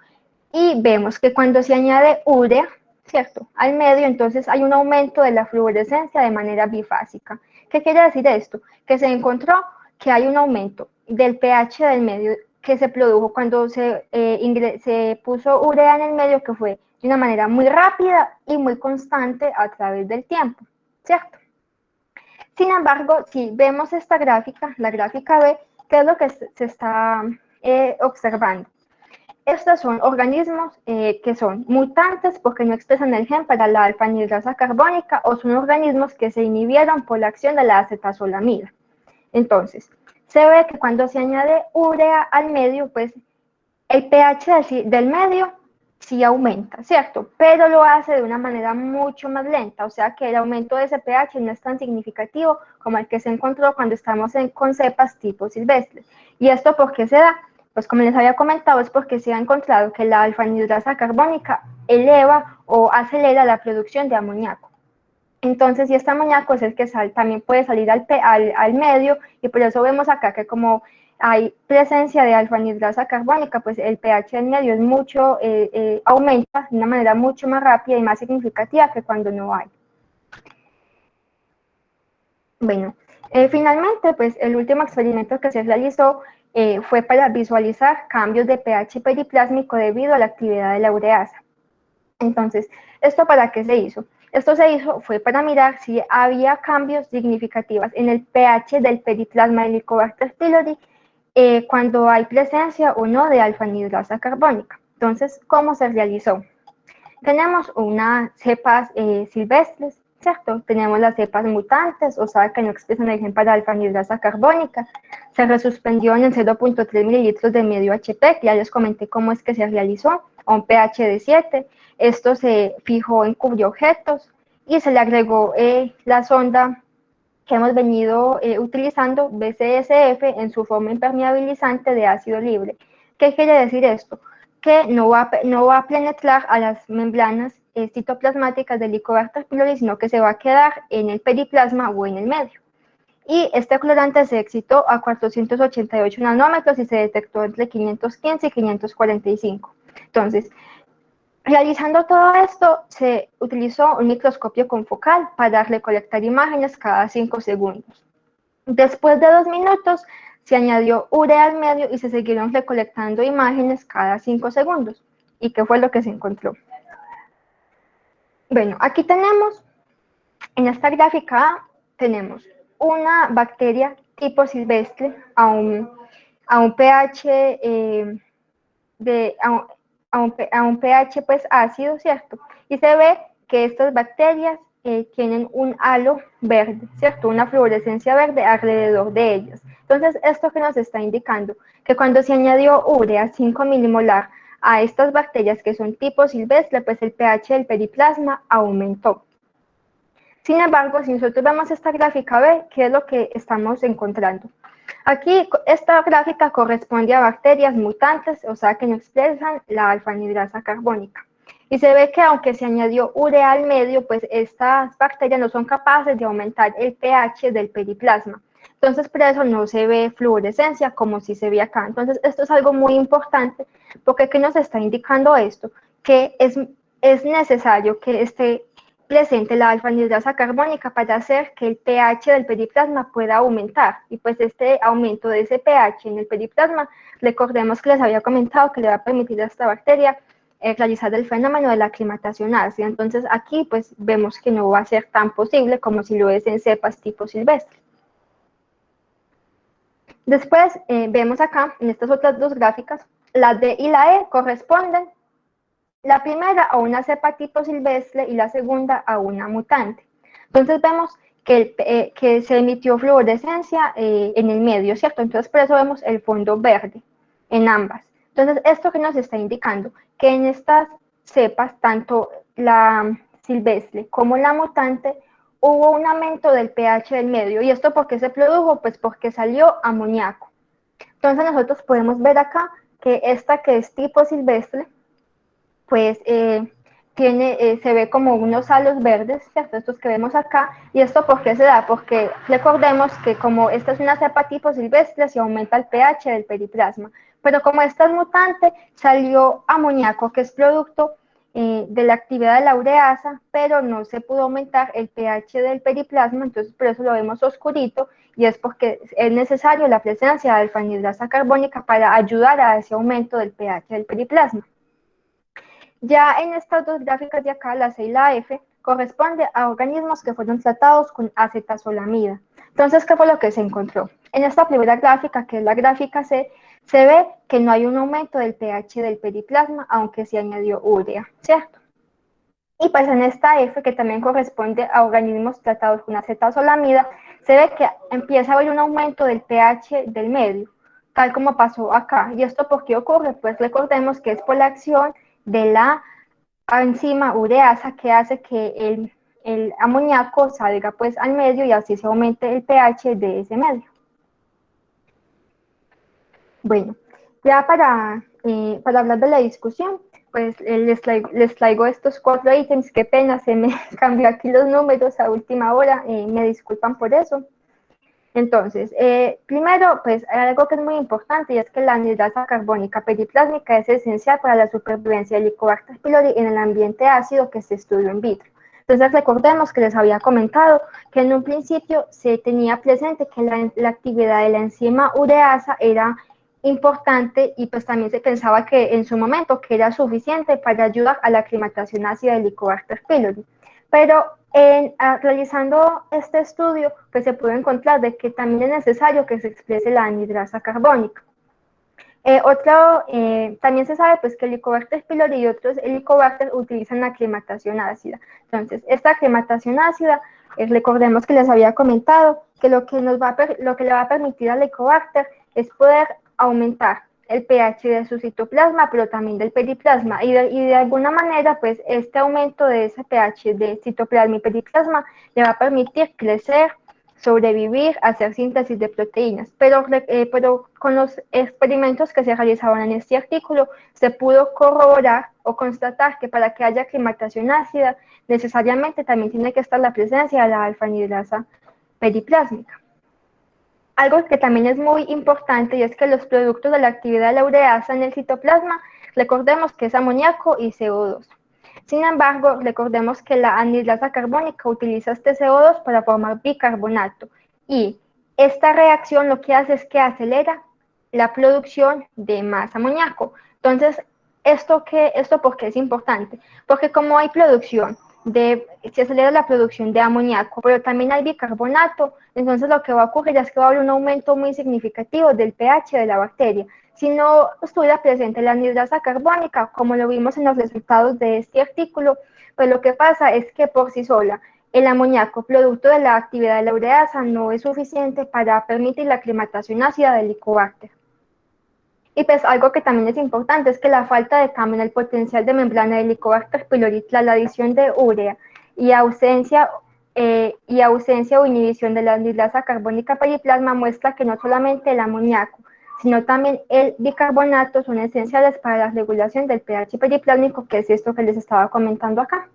y vemos que cuando se añade urea, ¿cierto?, al medio, entonces hay un aumento de la fluorescencia de manera bifásica. ¿Qué quiere decir esto? Que se encontró que hay un aumento del pH del medio que se produjo cuando se puso urea en el medio, que fue de una manera muy rápida y muy constante a través del tiempo, ¿cierto? Sin embargo, si vemos esta gráfica, la gráfica B, ¿qué es lo que se está observando? Estos son organismos que son mutantes porque no expresan el gen para la alfa-anidrasa carbónica o son organismos que se inhibieron por la acción de la acetazolamida. Entonces, se ve que cuando se añade urea al medio, pues el pH del medio sí aumenta, ¿cierto? Pero lo hace de una manera mucho más lenta, o sea que el aumento de ese pH no es tan significativo como el que se encontró cuando estamos con cepas tipo silvestre. ¿Y esto por qué se da? Pues como les había comentado, es porque se ha encontrado que la alfa-anhidrasa carbónica eleva o acelera la producción de amoníaco. Entonces, y este amoníaco es el que también puede salir al medio, y por eso vemos acá que como hay presencia de alfa-anhidrasa carbónica, pues el pH del medio es mucho, aumenta de una manera mucho más rápida y más significativa que cuando no hay. Bueno, finalmente, pues el último experimento que se realizó fue para visualizar cambios de pH periplásmico debido a la actividad de la ureasa. Entonces, ¿esto para qué se hizo? Esto se hizo fue para mirar si había cambios significativos en el pH del periplasma del Helicobacter pylori cuando hay presencia o no de alfa-anhidrasa carbónica. Entonces, ¿cómo se realizó? Tenemos unas cepas silvestres, ¿cierto? Tenemos las cepas mutantes, o sea, que no expresan el gen para alfa-anhidrasa carbónica. Se resuspendió en el 0.3 mililitros de medio HP, que ya les comenté cómo es que se realizó, a un pH de 7. Esto se fijó en cubreobjetos y se le agregó la sonda que hemos venido utilizando, BCSF, en su forma impermeabilizante de ácido libre. ¿Qué quiere decir esto? Que no va a penetrar a las membranas citoplasmáticas del Helicobacter pylori, sino que se va a quedar en el periplasma o en el medio. Y este colorante se excitó a 488 nanómetros y se detectó entre 515 y 545. Entonces, realizando todo esto, se utilizó un microscopio confocal para recolectar imágenes cada 5 segundos. Después de 2 minutos, se añadió urea al medio y se siguieron recolectando imágenes cada 5 segundos. ¿Y qué fue lo que se encontró? Bueno, aquí tenemos, en esta gráfica, tenemos una bacteria tipo silvestre a un pH a un pH pues ácido, ¿cierto? Y se ve que estas bacterias tienen un halo verde, ¿cierto? Una fluorescencia verde alrededor de ellas. Entonces, ¿esto que nos está indicando? Que cuando se añadió urea 5 milimolar a estas bacterias que son tipo silvestre, pues el pH del periplasma aumentó. Sin embargo, si nosotros vemos esta gráfica, ve qué es lo que estamos encontrando. Aquí esta gráfica corresponde a bacterias mutantes, o sea que no expresan la alfa-anhidrasa carbónica. Y se ve que aunque se añadió urea al medio, pues estas bacterias no son capaces de aumentar el pH del periplasma. Entonces, por eso no se ve fluorescencia como si se ve acá. Entonces, esto es algo muy importante, porque ¿qué nos está indicando esto? Que es necesario que esté presente la alfa-anhidrasa carbónica para hacer que el pH del periplasma pueda aumentar. Y pues este aumento de ese pH en el periplasma, recordemos que les había comentado que le va a permitir a esta bacteria realizar el fenómeno de la aclimatación ácida. Entonces aquí pues vemos que no va a ser tan posible como si lo es en cepas tipo silvestre. Después vemos acá en estas otras dos gráficas, la D y la E corresponden la primera a una cepa tipo silvestre y la segunda a una mutante. Entonces vemos que se emitió fluorescencia en el medio, ¿cierto? Entonces por eso vemos el fondo verde en ambas. Entonces, ¿esto que nos está indicando? Que en estas cepas, tanto la silvestre como la mutante, hubo un aumento del pH del medio. ¿Y esto por qué se produjo? Pues porque salió amoníaco. Entonces nosotros podemos ver acá que esta que es tipo silvestre, pues se ve como unos halos verdes, ¿cierto? Estos que vemos acá. ¿Y esto por qué se da? Porque recordemos que como esta es una cepa tipo silvestre, se aumenta el pH del periplasma. Pero como esta es mutante, salió amoníaco, que es producto de la actividad de la ureasa, pero no se pudo aumentar el pH del periplasma, entonces por eso lo vemos oscurito, y es porque es necesario la presencia de alfa-anhidrasa carbónica para ayudar a ese aumento del pH del periplasma. Ya en estas dos gráficas de acá, la C y la F, corresponde a organismos que fueron tratados con acetazolamida. Entonces, ¿qué fue lo que se encontró? En esta primera gráfica, que es la gráfica C, se ve que no hay un aumento del pH del periplasma, aunque se añadió urea, ¿cierto? Y pues en esta F, que también corresponde a organismos tratados con acetazolamida, se ve que empieza a haber un aumento del pH del medio, tal como pasó acá. ¿Y esto por qué ocurre? Pues recordemos que es por la acción de la enzima ureasa que hace que el amoníaco salga pues al medio y así se aumente el pH de ese medio. Bueno, ya para hablar de la discusión, pues les traigo estos 4 ítems. Qué pena, se me cambió aquí los números a última hora, me disculpan por eso. Entonces, primero, pues hay algo que es muy importante y es que la anhidrasa carbónica periplásmica es esencial para la supervivencia del Helicobacter pylori en el ambiente ácido que se estudió in vitro. Entonces, recordemos que les había comentado que en un principio se tenía presente que la actividad de la enzima ureasa era importante y pues también se pensaba que en su momento que era suficiente para ayudar a la aclimatación ácida del Helicobacter pylori. Pero realizando este estudio, pues se pudo encontrar de que también es necesario que se exprese la anhidrasa carbónica. También se sabe pues, que el Helicobacter pylori y otros Helicobacter utilizan la aclimatación ácida. Entonces, esta aclimatación ácida, recordemos que les había comentado que lo que le va a permitir al Helicobacter es poder aumentar el pH de su citoplasma, pero también del periplasma, y de alguna manera, pues, este aumento de ese pH de citoplasma y periplasma le va a permitir crecer, sobrevivir, hacer síntesis de proteínas, pero con los experimentos que se realizaban en este artículo, se pudo corroborar o constatar que para que haya aclimatación ácida, necesariamente también tiene que estar la presencia de la alfa-anidrasa periplásmica. Algo que también es muy importante y es que los productos de la actividad de la ureasa en el citoplasma, recordemos que es amoníaco y CO2. Sin embargo, recordemos que la anhidrasa carbónica utiliza este CO2 para formar bicarbonato y esta reacción lo que hace es que acelera la producción de más amoníaco. Entonces, ¿esto por qué es importante? Porque como hay se acelera la producción de amoníaco, pero también hay bicarbonato, entonces lo que va a ocurrir es que va a haber un aumento muy significativo del pH de la bacteria. Si no estuviera presente la anhidrasa carbónica, como lo vimos en los resultados de este artículo, pues lo que pasa es que por sí sola el amoníaco, producto de la actividad de la ureasa, no es suficiente para permitir la aclimatación ácida del Helicobacter. Y pues algo que también es importante es que la falta de cambio en el potencial de membrana del Helicobacter pylori tras la adición de urea y ausencia o inhibición de la anhidrasa carbónica periplasma muestra que no solamente el amoníaco, sino también el bicarbonato son esenciales para la regulación del pH periplásmico, que es esto que les estaba comentando acá.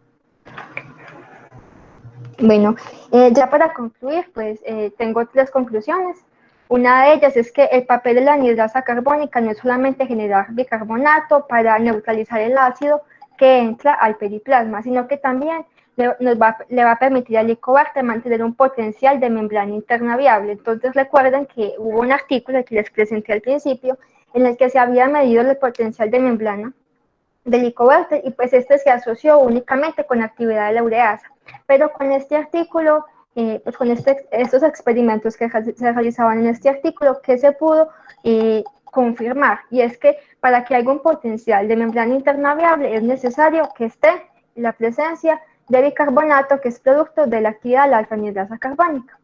Bueno, ya para concluir, pues tengo 3 conclusiones. Una de ellas es que el papel de la anhidrasa carbónica no es solamente generar bicarbonato para neutralizar el ácido que entra al periplasma, sino que también le va a permitir al Helicobacter mantener un potencial de membrana interna viable. Entonces recuerden que hubo un artículo que les presenté al principio en el que se había medido el potencial de membrana del Helicobacter y pues este se asoció únicamente con la actividad de la ureasa. Pero con este artículo, pues con estos experimentos que se realizaban en este artículo, que se pudo confirmar, y es que para que haya un potencial de membrana interna viable es necesario que esté la presencia de bicarbonato, que es producto de la actividad de la alfa-anidrasa carbónica.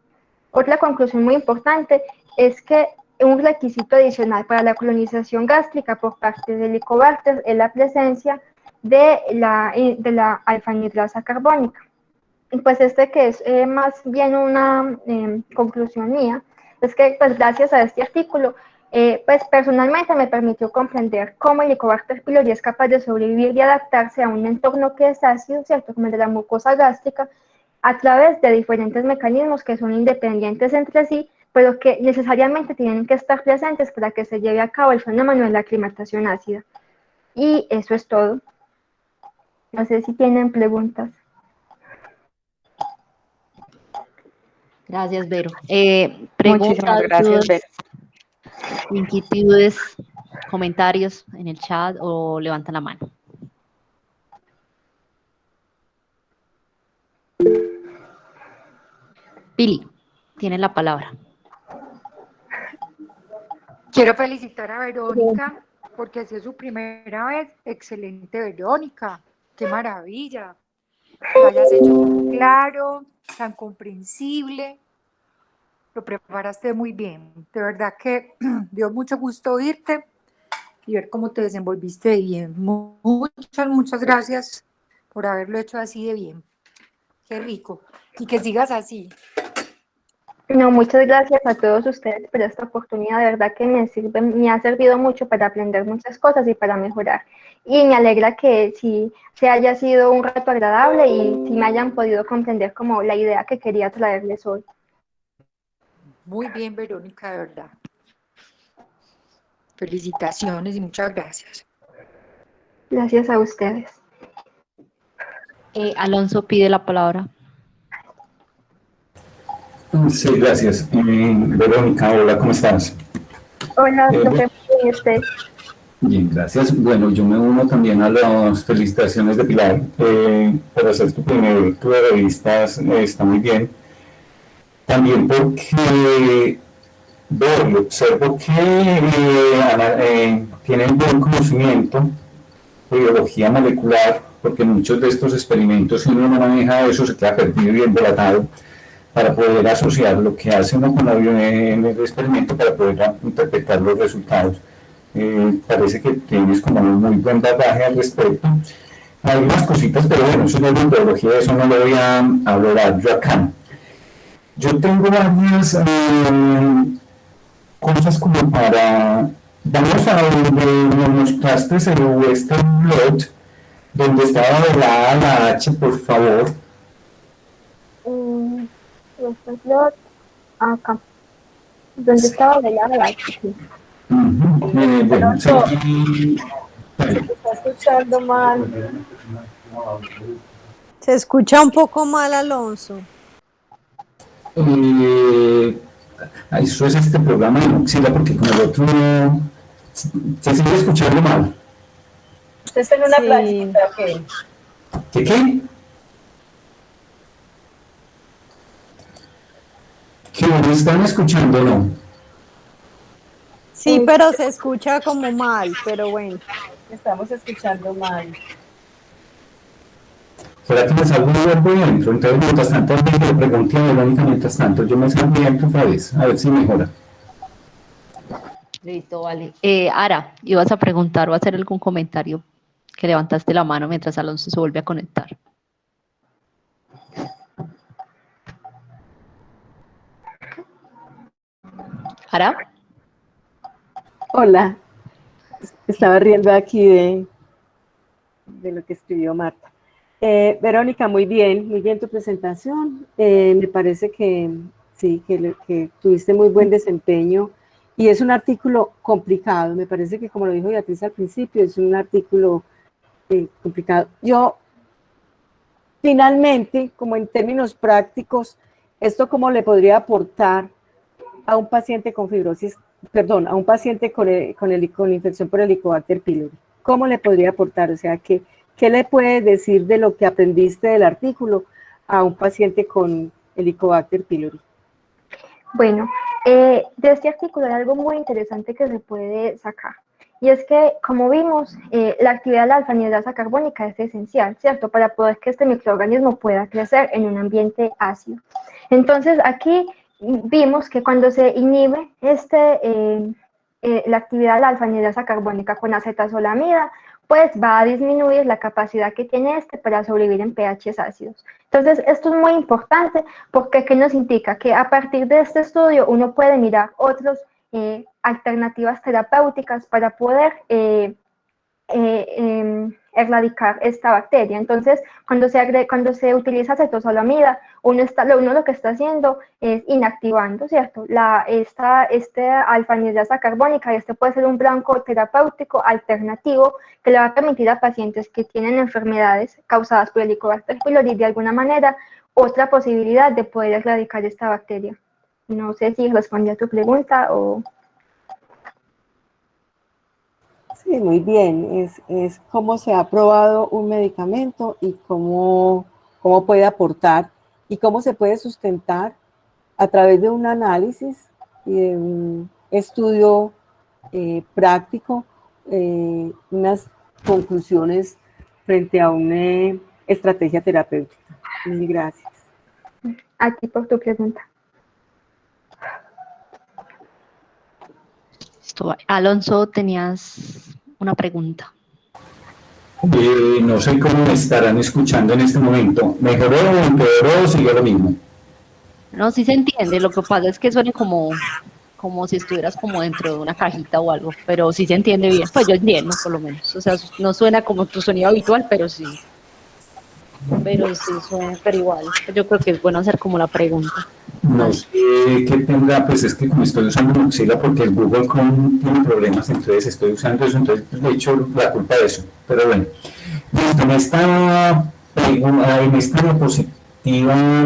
Otra conclusión muy importante es que un requisito adicional para la colonización gástrica por parte del Helicobacter es la presencia de la alfa-anidrasa carbónica. Y pues que es más bien una conclusión mía, es que pues gracias a este artículo, pues personalmente me permitió comprender cómo el Helicobacter pylori es capaz de sobrevivir y adaptarse a un entorno que es ácido, ¿cierto? Como el de la mucosa gástrica, a través de diferentes mecanismos que son independientes entre sí, pero que necesariamente tienen que estar presentes para que se lleve a cabo el fenómeno de la aclimatación ácida. Y eso es todo. No sé si tienen preguntas. Gracias, Vero. Muchísimas Preguntas, gracias, dudas, Vero. inquietudes, comentarios en el chat o levantan la mano. Pili, tiene la palabra. Quiero felicitar a Verónica porque si es su primera vez. Excelente, Verónica. Qué maravilla. lo hayas hecho tan claro, tan comprensible, lo preparaste muy bien. De verdad que dio mucho gusto oírte y ver cómo te desenvolviste bien. Muchas gracias por haberlo hecho así de bien. Qué rico. Y que sigas así. No, muchas gracias a todos ustedes por esta oportunidad, de verdad que me ha servido mucho para aprender muchas cosas y para mejorar. Y me alegra que sí se haya sido un rato agradable y sí me hayan podido comprender como la idea que quería traerles hoy. Muy bien, Verónica, de verdad. Felicitaciones y muchas gracias. Gracias a ustedes. Alonso pide la palabra. Sí, gracias. Verónica, hola, ¿cómo estás? Hola, Bueno, profe, ¿y usted? bien, gracias. Bueno, yo me uno también a las felicitaciones de Pilar por hacer tu primer tour de revistas, está muy bien. También porque veo y observo que tienen buen conocimiento de biología molecular, porque muchos de estos experimentos, si uno no maneja eso, se queda perdido y embolatado para poder asociar lo que hace uno con en el experimento para poder interpretar los resultados. Parece que tienes como un muy buen bagaje al respecto. Hay algunas cositas, pero bueno, eso no es metodología, de eso no lo voy a hablar yo acá. Yo tengo varias cosas como para... Vamos a donde nos mostraste el Western Blot, donde estaba de la A a la H, por favor. Acá, donde estaba de la aquí. Bueno, Alonso, sí, se te está escuchando mal. Se escucha un poco mal, Alonso. eso es este programa de Moxila, porque con el otro no, se sigue escuchando mal. ¿Usted está en una playita o qué? ¿Qué qué? ¿Que no me están escuchando o no? Sí, pero se escucha como mal, pero bueno, estamos escuchando mal. ¿Será que me salgo un verbo dentro? Entonces, mientras tanto, le pregunté a Verónica, mientras tanto, yo me salgo dentro otra vez, a ver si mejora. Listo, vale. Ara, ibas a preguntar o hacer algún comentario que levantaste la mano mientras Alonso se vuelve a conectar. Ara. Hola, estaba riendo aquí de lo que escribió Marta. Verónica, muy bien tu presentación. Me parece que sí, que tuviste muy buen desempeño y es un artículo complicado. Me parece que, como lo dijo Beatriz al principio, es un artículo complicado. Yo, finalmente, como en términos prácticos, ¿esto cómo le podría aportar a un paciente con fibrosis, perdón, a un paciente con infección por Helicobacter pylori? ¿Cómo le podría aportar? O sea, ¿qué le puedes decir de lo que aprendiste del artículo a un paciente con Helicobacter pylori? Bueno, de este artículo hay algo muy interesante que se puede sacar. Y es que, como vimos, la actividad de la alfa-anidrasa carbónica es esencial, ¿cierto? Para poder que este microorganismo pueda crecer en un ambiente ácido. Entonces, aquí vimos que cuando se inhibe la actividad de la alfa-anidrasa carbónica con acetazolamida, pues va a disminuir la capacidad que tiene para sobrevivir en pHs ácidos. Entonces, esto es muy importante porque ¿qué nos indica? Que a partir de este estudio uno puede mirar otras alternativas terapéuticas para poder erradicar esta bacteria. Entonces, cuando se utiliza acetazolamida, uno lo que está haciendo es inactivando, ¿cierto? Esta alfa-anidrasa carbónica, este puede ser un blanco terapéutico alternativo que le va a permitir a pacientes que tienen enfermedades causadas por Helicobacter pylori de alguna manera otra posibilidad de poder erradicar esta bacteria. No sé si respondí a tu pregunta o... Sí, muy bien. Es cómo se ha probado un medicamento y cómo puede aportar y cómo se puede sustentar a través de un análisis y de un estudio práctico, unas conclusiones frente a un estrategia terapéutica. Mil gracias. A ti por tu pregunta. Alonso, tenías una pregunta. No sé cómo me estarán escuchando en este momento. ¿Mejoró, empeoró o sigue lo mismo? No, sí se entiende, lo que pasa es que suena como si estuvieras como dentro de una cajita o algo, pero sí se entiende bien, pues yo entiendo por lo menos, o sea, no suena como tu sonido habitual, pero sí suena, pero igual, yo creo que es bueno hacer como la pregunta. No sé qué tendrá, pues es que como estoy usando Mozilla porque el Google Chrome tiene problemas, entonces estoy usando eso, entonces le echo la culpa de eso, pero bueno. Listo, en esta diapositiva,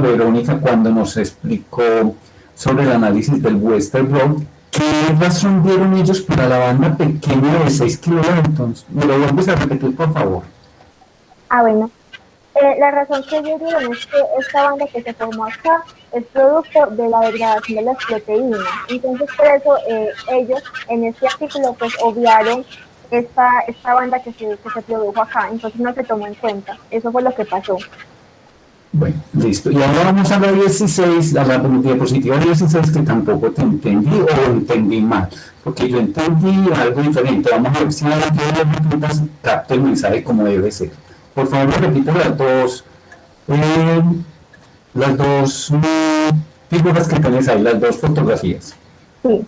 Verónica, cuando nos explicó sobre el análisis del Western Blot, ¿qué razón dieron ellos para la banda pequeña de 6 kilovoltios? ¿Me lo vuelves a repetir, por favor? Bueno. La razón que ellos dieron es que esta banda que se formó acá es producto de la degradación de las proteínas. Entonces, por eso ellos en este artículo pues obviaron esta banda que se produjo acá. Entonces no se tomó en cuenta. Eso fue lo que pasó. Bueno, listo. Y ahora vamos a la 16, a la diapositiva 16, que tampoco te entendí o entendí mal, porque yo entendí algo diferente. Vamos a ver si ahora que las repitas capto el mensaje como debe ser. Por favor, me repite las dos figuras que tienes ahí, las dos fotografías. Sí.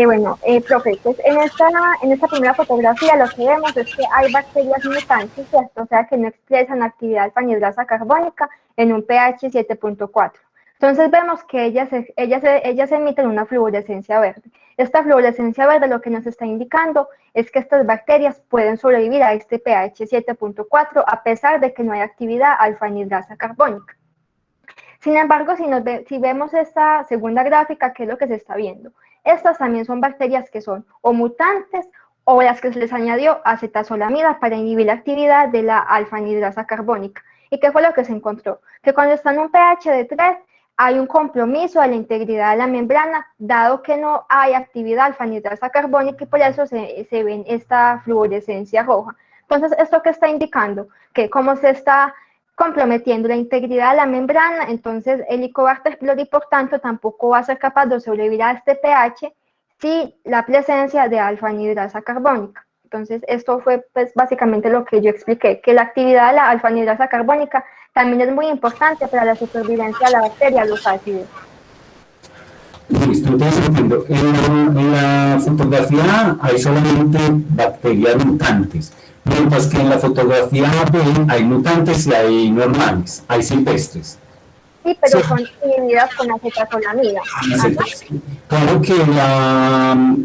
Bueno, profe, pues en esta primera fotografía lo que vemos es que hay bacterias mutantes, ¿cierto? O sea, que no expresan actividad alfa-anidrasa carbónica en un pH 7.4. Entonces vemos que ellas emiten una fluorescencia verde. Esta fluorescencia verde lo que nos está indicando es que estas bacterias pueden sobrevivir a este pH 7.4 a pesar de que no hay actividad alfa-anidrasa carbónica. Sin embargo, si vemos esta segunda gráfica, ¿qué es lo que se está viendo? Estas también son bacterias que son o mutantes o las que se les añadió acetazolamida para inhibir la actividad de la alfa-anidrasa carbónica. ¿Y qué fue lo que se encontró? Que cuando está en un pH de 3, hay un compromiso de la integridad de la membrana, dado que no hay actividad alfa-anidrasa carbónica y por eso se ve esta fluorescencia roja. Entonces, ¿esto qué está indicando? Que como se está comprometiendo la integridad de la membrana, entonces el Helicobacter pylori, por tanto, tampoco va a ser capaz de sobrevivir a este pH sin la presencia de alfa-anidrasa carbónica. Entonces, esto fue pues básicamente lo que yo expliqué, que la actividad de la alfa-anidrasa carbónica también es muy importante para la supervivencia de la bacteria, los ácidos. Listo, entonces entiendo. En la fotografía hay solamente bacterias mutantes, mientras que en la fotografía B hay mutantes y hay normales, hay silvestres. Sí, pero son inhibidas con acetazolamida. Claro que la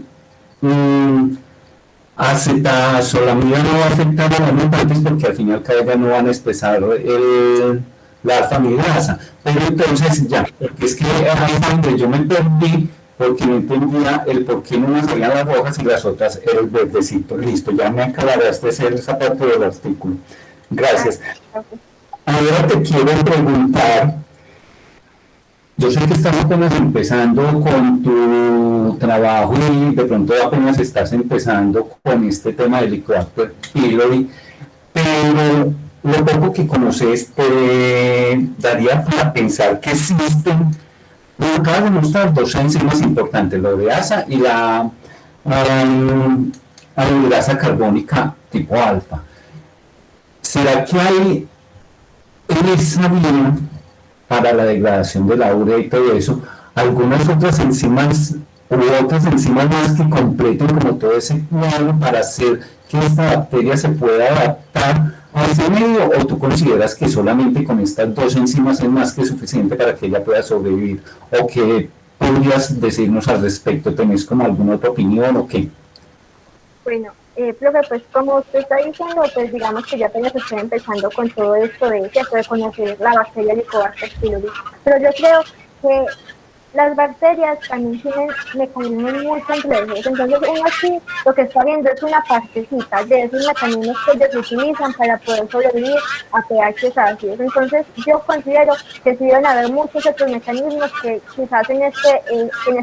acetazolamida no va a afectar a los mutantes porque al final cada vez no van a expresar la alfa-amidrasa, pero entonces ya, porque es que ahí fue donde yo me perdí porque no entendía el por qué no me salían las rojas y las otras era el verdecito. Listo, ya me aclaraste esa parte del artículo. Gracias. Ahora te quiero preguntar, yo sé que estás apenas empezando con tu trabajo y de pronto apenas estás empezando con este tema del Helicobacter pylori, pero lo poco que conoces te daría para pensar que existen, bueno, acabas de mostrar dos enzimas importantes, la ureasa y la anhidrasa carbónica tipo alfa. ¿Será que hay en esa vía para la degradación de la urea y todo eso, algunas otras enzimas u otras enzimas más que completen como todo ese cuadro para hacer que esta bacteria se pueda adaptar a ese medio, o tú consideras que solamente con estas dos enzimas es más que suficiente para que ella pueda sobrevivir? ¿O qué podrías decirnos al respecto? ¿Tenés como alguna otra opinión o qué? Bueno, profe, pues como usted está diciendo, pues digamos que ya apenas estoy empezando con todo esto de conocer la bacteria Helicobacter pylori, pero yo creo que las bacterias también tienen mecanismos muy complejos, entonces uno aquí lo que está viendo es una partecita de esos mecanismos que ellos utilizan para poder sobrevivir a pHs ácidos. Entonces yo considero que sí deben haber muchos otros mecanismos que quizás en este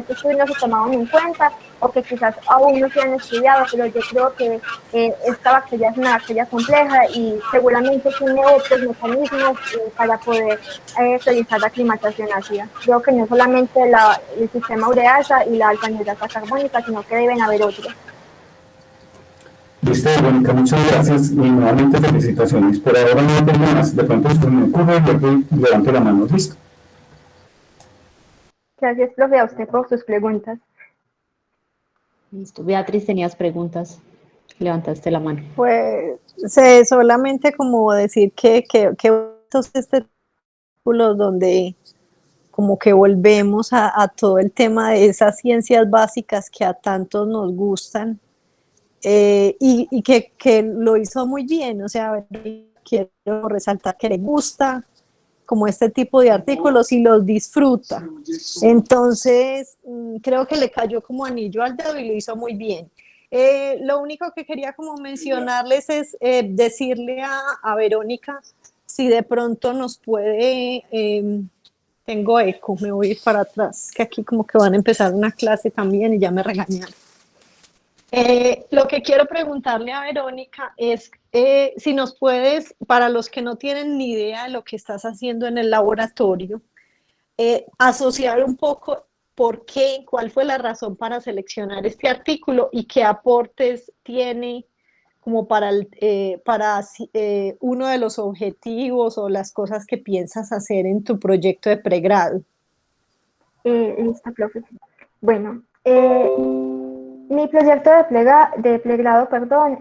estudio no se tomaban en cuenta o que quizás aún no se han estudiado, pero yo creo que esta bacteria es una bacteria compleja y seguramente tiene otros mecanismos para poder realizar la aclimatación ácida. Creo que no solamente el sistema ureasa y la alfa-anhidrasa carbónica, sino que deben haber otros. Listo, Verónica, muchas gracias y nuevamente felicitaciones. Por ahora no tengo más, de pronto se me ocurre y luego levanto la mano. Listo. Gracias, profe, a usted por sus preguntas. Listo. Beatriz, tenías preguntas. Levantaste la mano. Pues solamente como decir que este artículo donde como que volvemos a todo el tema de esas ciencias básicas que a tantos nos gustan, y que lo hizo muy bien, o sea, quiero resaltar que le gusta como este tipo de artículos y los disfruta. Entonces, creo que le cayó como anillo al dedo y lo hizo muy bien. Lo único que quería como mencionarles es decirle a Verónica si de pronto nos puede, tengo eco, me voy a ir para atrás, que aquí como que van a empezar una clase también y ya me regañaron. Lo que quiero preguntarle a Verónica es si nos puedes, para los que no tienen ni idea de lo que estás haciendo en el laboratorio, asociar un poco por qué, cuál fue la razón para seleccionar este artículo y qué aportes tiene como para uno de los objetivos o las cosas que piensas hacer en tu proyecto de pregrado. Listo, profe. Bueno, mi proyecto de pregrado, perdón,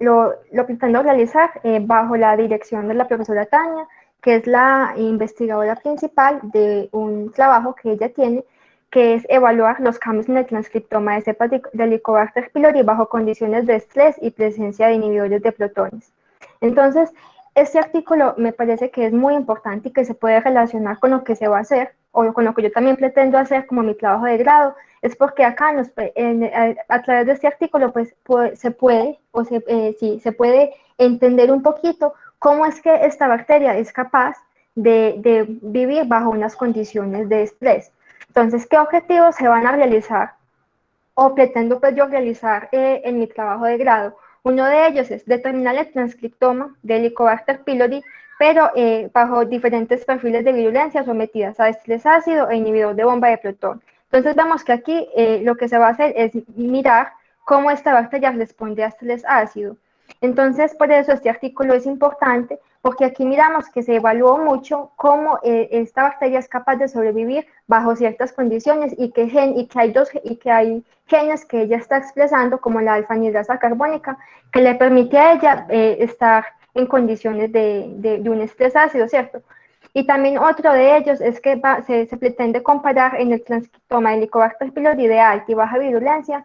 lo pretendo realizar bajo la dirección de la profesora Tania, que es la investigadora principal de un trabajo que ella tiene, que es evaluar los cambios en el transcriptoma de cepas de Helicobacter pylori bajo condiciones de estrés y presencia de inhibidores de protones. Entonces, este artículo me parece que es muy importante y que se puede relacionar con lo que se va a hacer, o con lo que yo también pretendo hacer como mi trabajo de grado, es porque acá a través de este artículo pues se puede entender un poquito cómo es que esta bacteria es capaz de vivir bajo unas condiciones de estrés. Entonces, ¿qué objetivos se van a realizar o pretendo pues yo realizar en mi trabajo de grado? Uno de ellos es determinar el transcriptoma de Helicobacter pylori, pero bajo diferentes perfiles de virulencia sometidas a estrés ácido e inhibidor de bomba de protón. Entonces vemos que aquí lo que se va a hacer es mirar cómo esta bacteria responde a estrés ácido. Entonces, por eso este artículo es importante, porque aquí miramos que se evaluó mucho cómo esta bacteria es capaz de sobrevivir bajo ciertas condiciones y que hay genes que ella está expresando, como la alfa-anhidrasa carbónica, que le permite a ella estar en condiciones de un estrés ácido, ¿cierto? Y también otro de ellos es que se pretende comparar en el transcriptoma de Helicobacter pylori de alta y baja virulencia,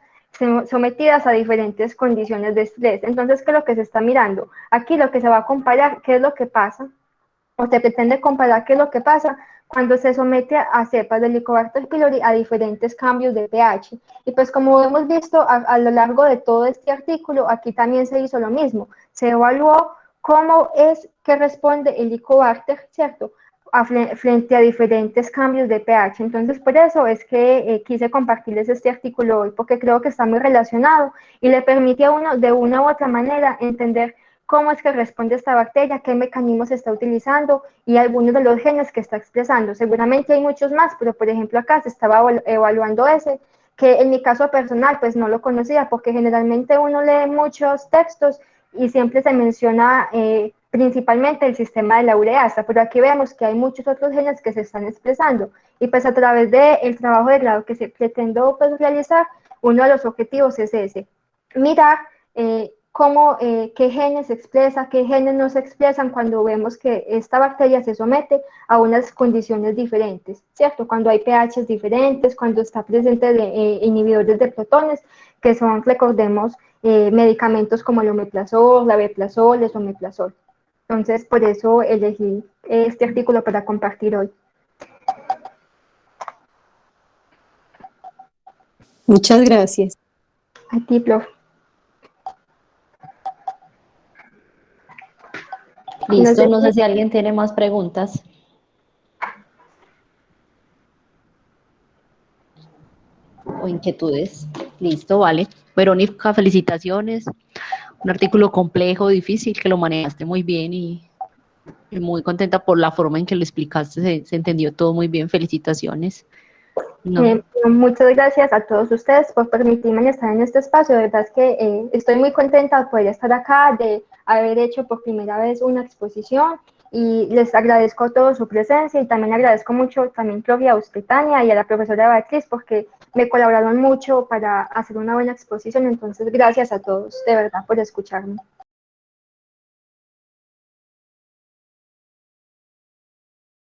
sometidas a diferentes condiciones de estrés. Entonces, ¿qué es lo que se está mirando? Aquí lo que se va a comparar, ¿qué es lo que pasa? O se pretende comparar qué es lo que pasa cuando se somete a cepas de Helicobacter pylori a diferentes cambios de pH. Y pues como hemos visto a lo largo de todo este artículo, aquí también se hizo lo mismo. Se evaluó cómo es que responde el Helicobacter, ¿cierto?, frente a diferentes cambios de pH. Entonces, por eso es que quise compartirles este artículo hoy, porque creo que está muy relacionado y le permite a uno de una u otra manera entender cómo es que responde esta bacteria, qué mecanismos está utilizando y algunos de los genes que está expresando. Seguramente hay muchos más, pero por ejemplo acá se estaba evaluando ese, que en mi caso personal pues no lo conocía, porque generalmente uno lee muchos textos y siempre se menciona principalmente el sistema de la ureasa, pero aquí vemos que hay muchos otros genes que se están expresando y pues a través del trabajo de grado que se pretendo pues realizar, uno de los objetivos es ese, mirar qué genes se expresa, qué genes no se expresan cuando vemos que esta bacteria se somete a unas condiciones diferentes, ¿cierto? Cuando hay pHs diferentes, cuando está presente inhibidores de protones, que son, recordemos, medicamentos como el omeprazol, la beplazol, el omeprazol. Entonces, por eso elegí este artículo para compartir hoy. Muchas gracias. A ti, profe. Listo, no sé si alguien tiene más preguntas. o inquietudes. Listo, vale. Verónica, felicitaciones. Un artículo complejo, difícil, que lo manejaste muy bien y muy contenta por la forma en que lo explicaste. Se entendió todo muy bien. Felicitaciones. No. Muchas gracias a todos ustedes por permitirme estar en este espacio. De verdad es que estoy muy contenta de poder estar acá, de haber hecho por primera vez una exposición, y les agradezco a todos su presencia, y también agradezco mucho también Claudia Uspetania y a la profesora Beatriz, porque me colaboraron mucho para hacer una buena exposición. Entonces, gracias a todos, de verdad, por escucharme.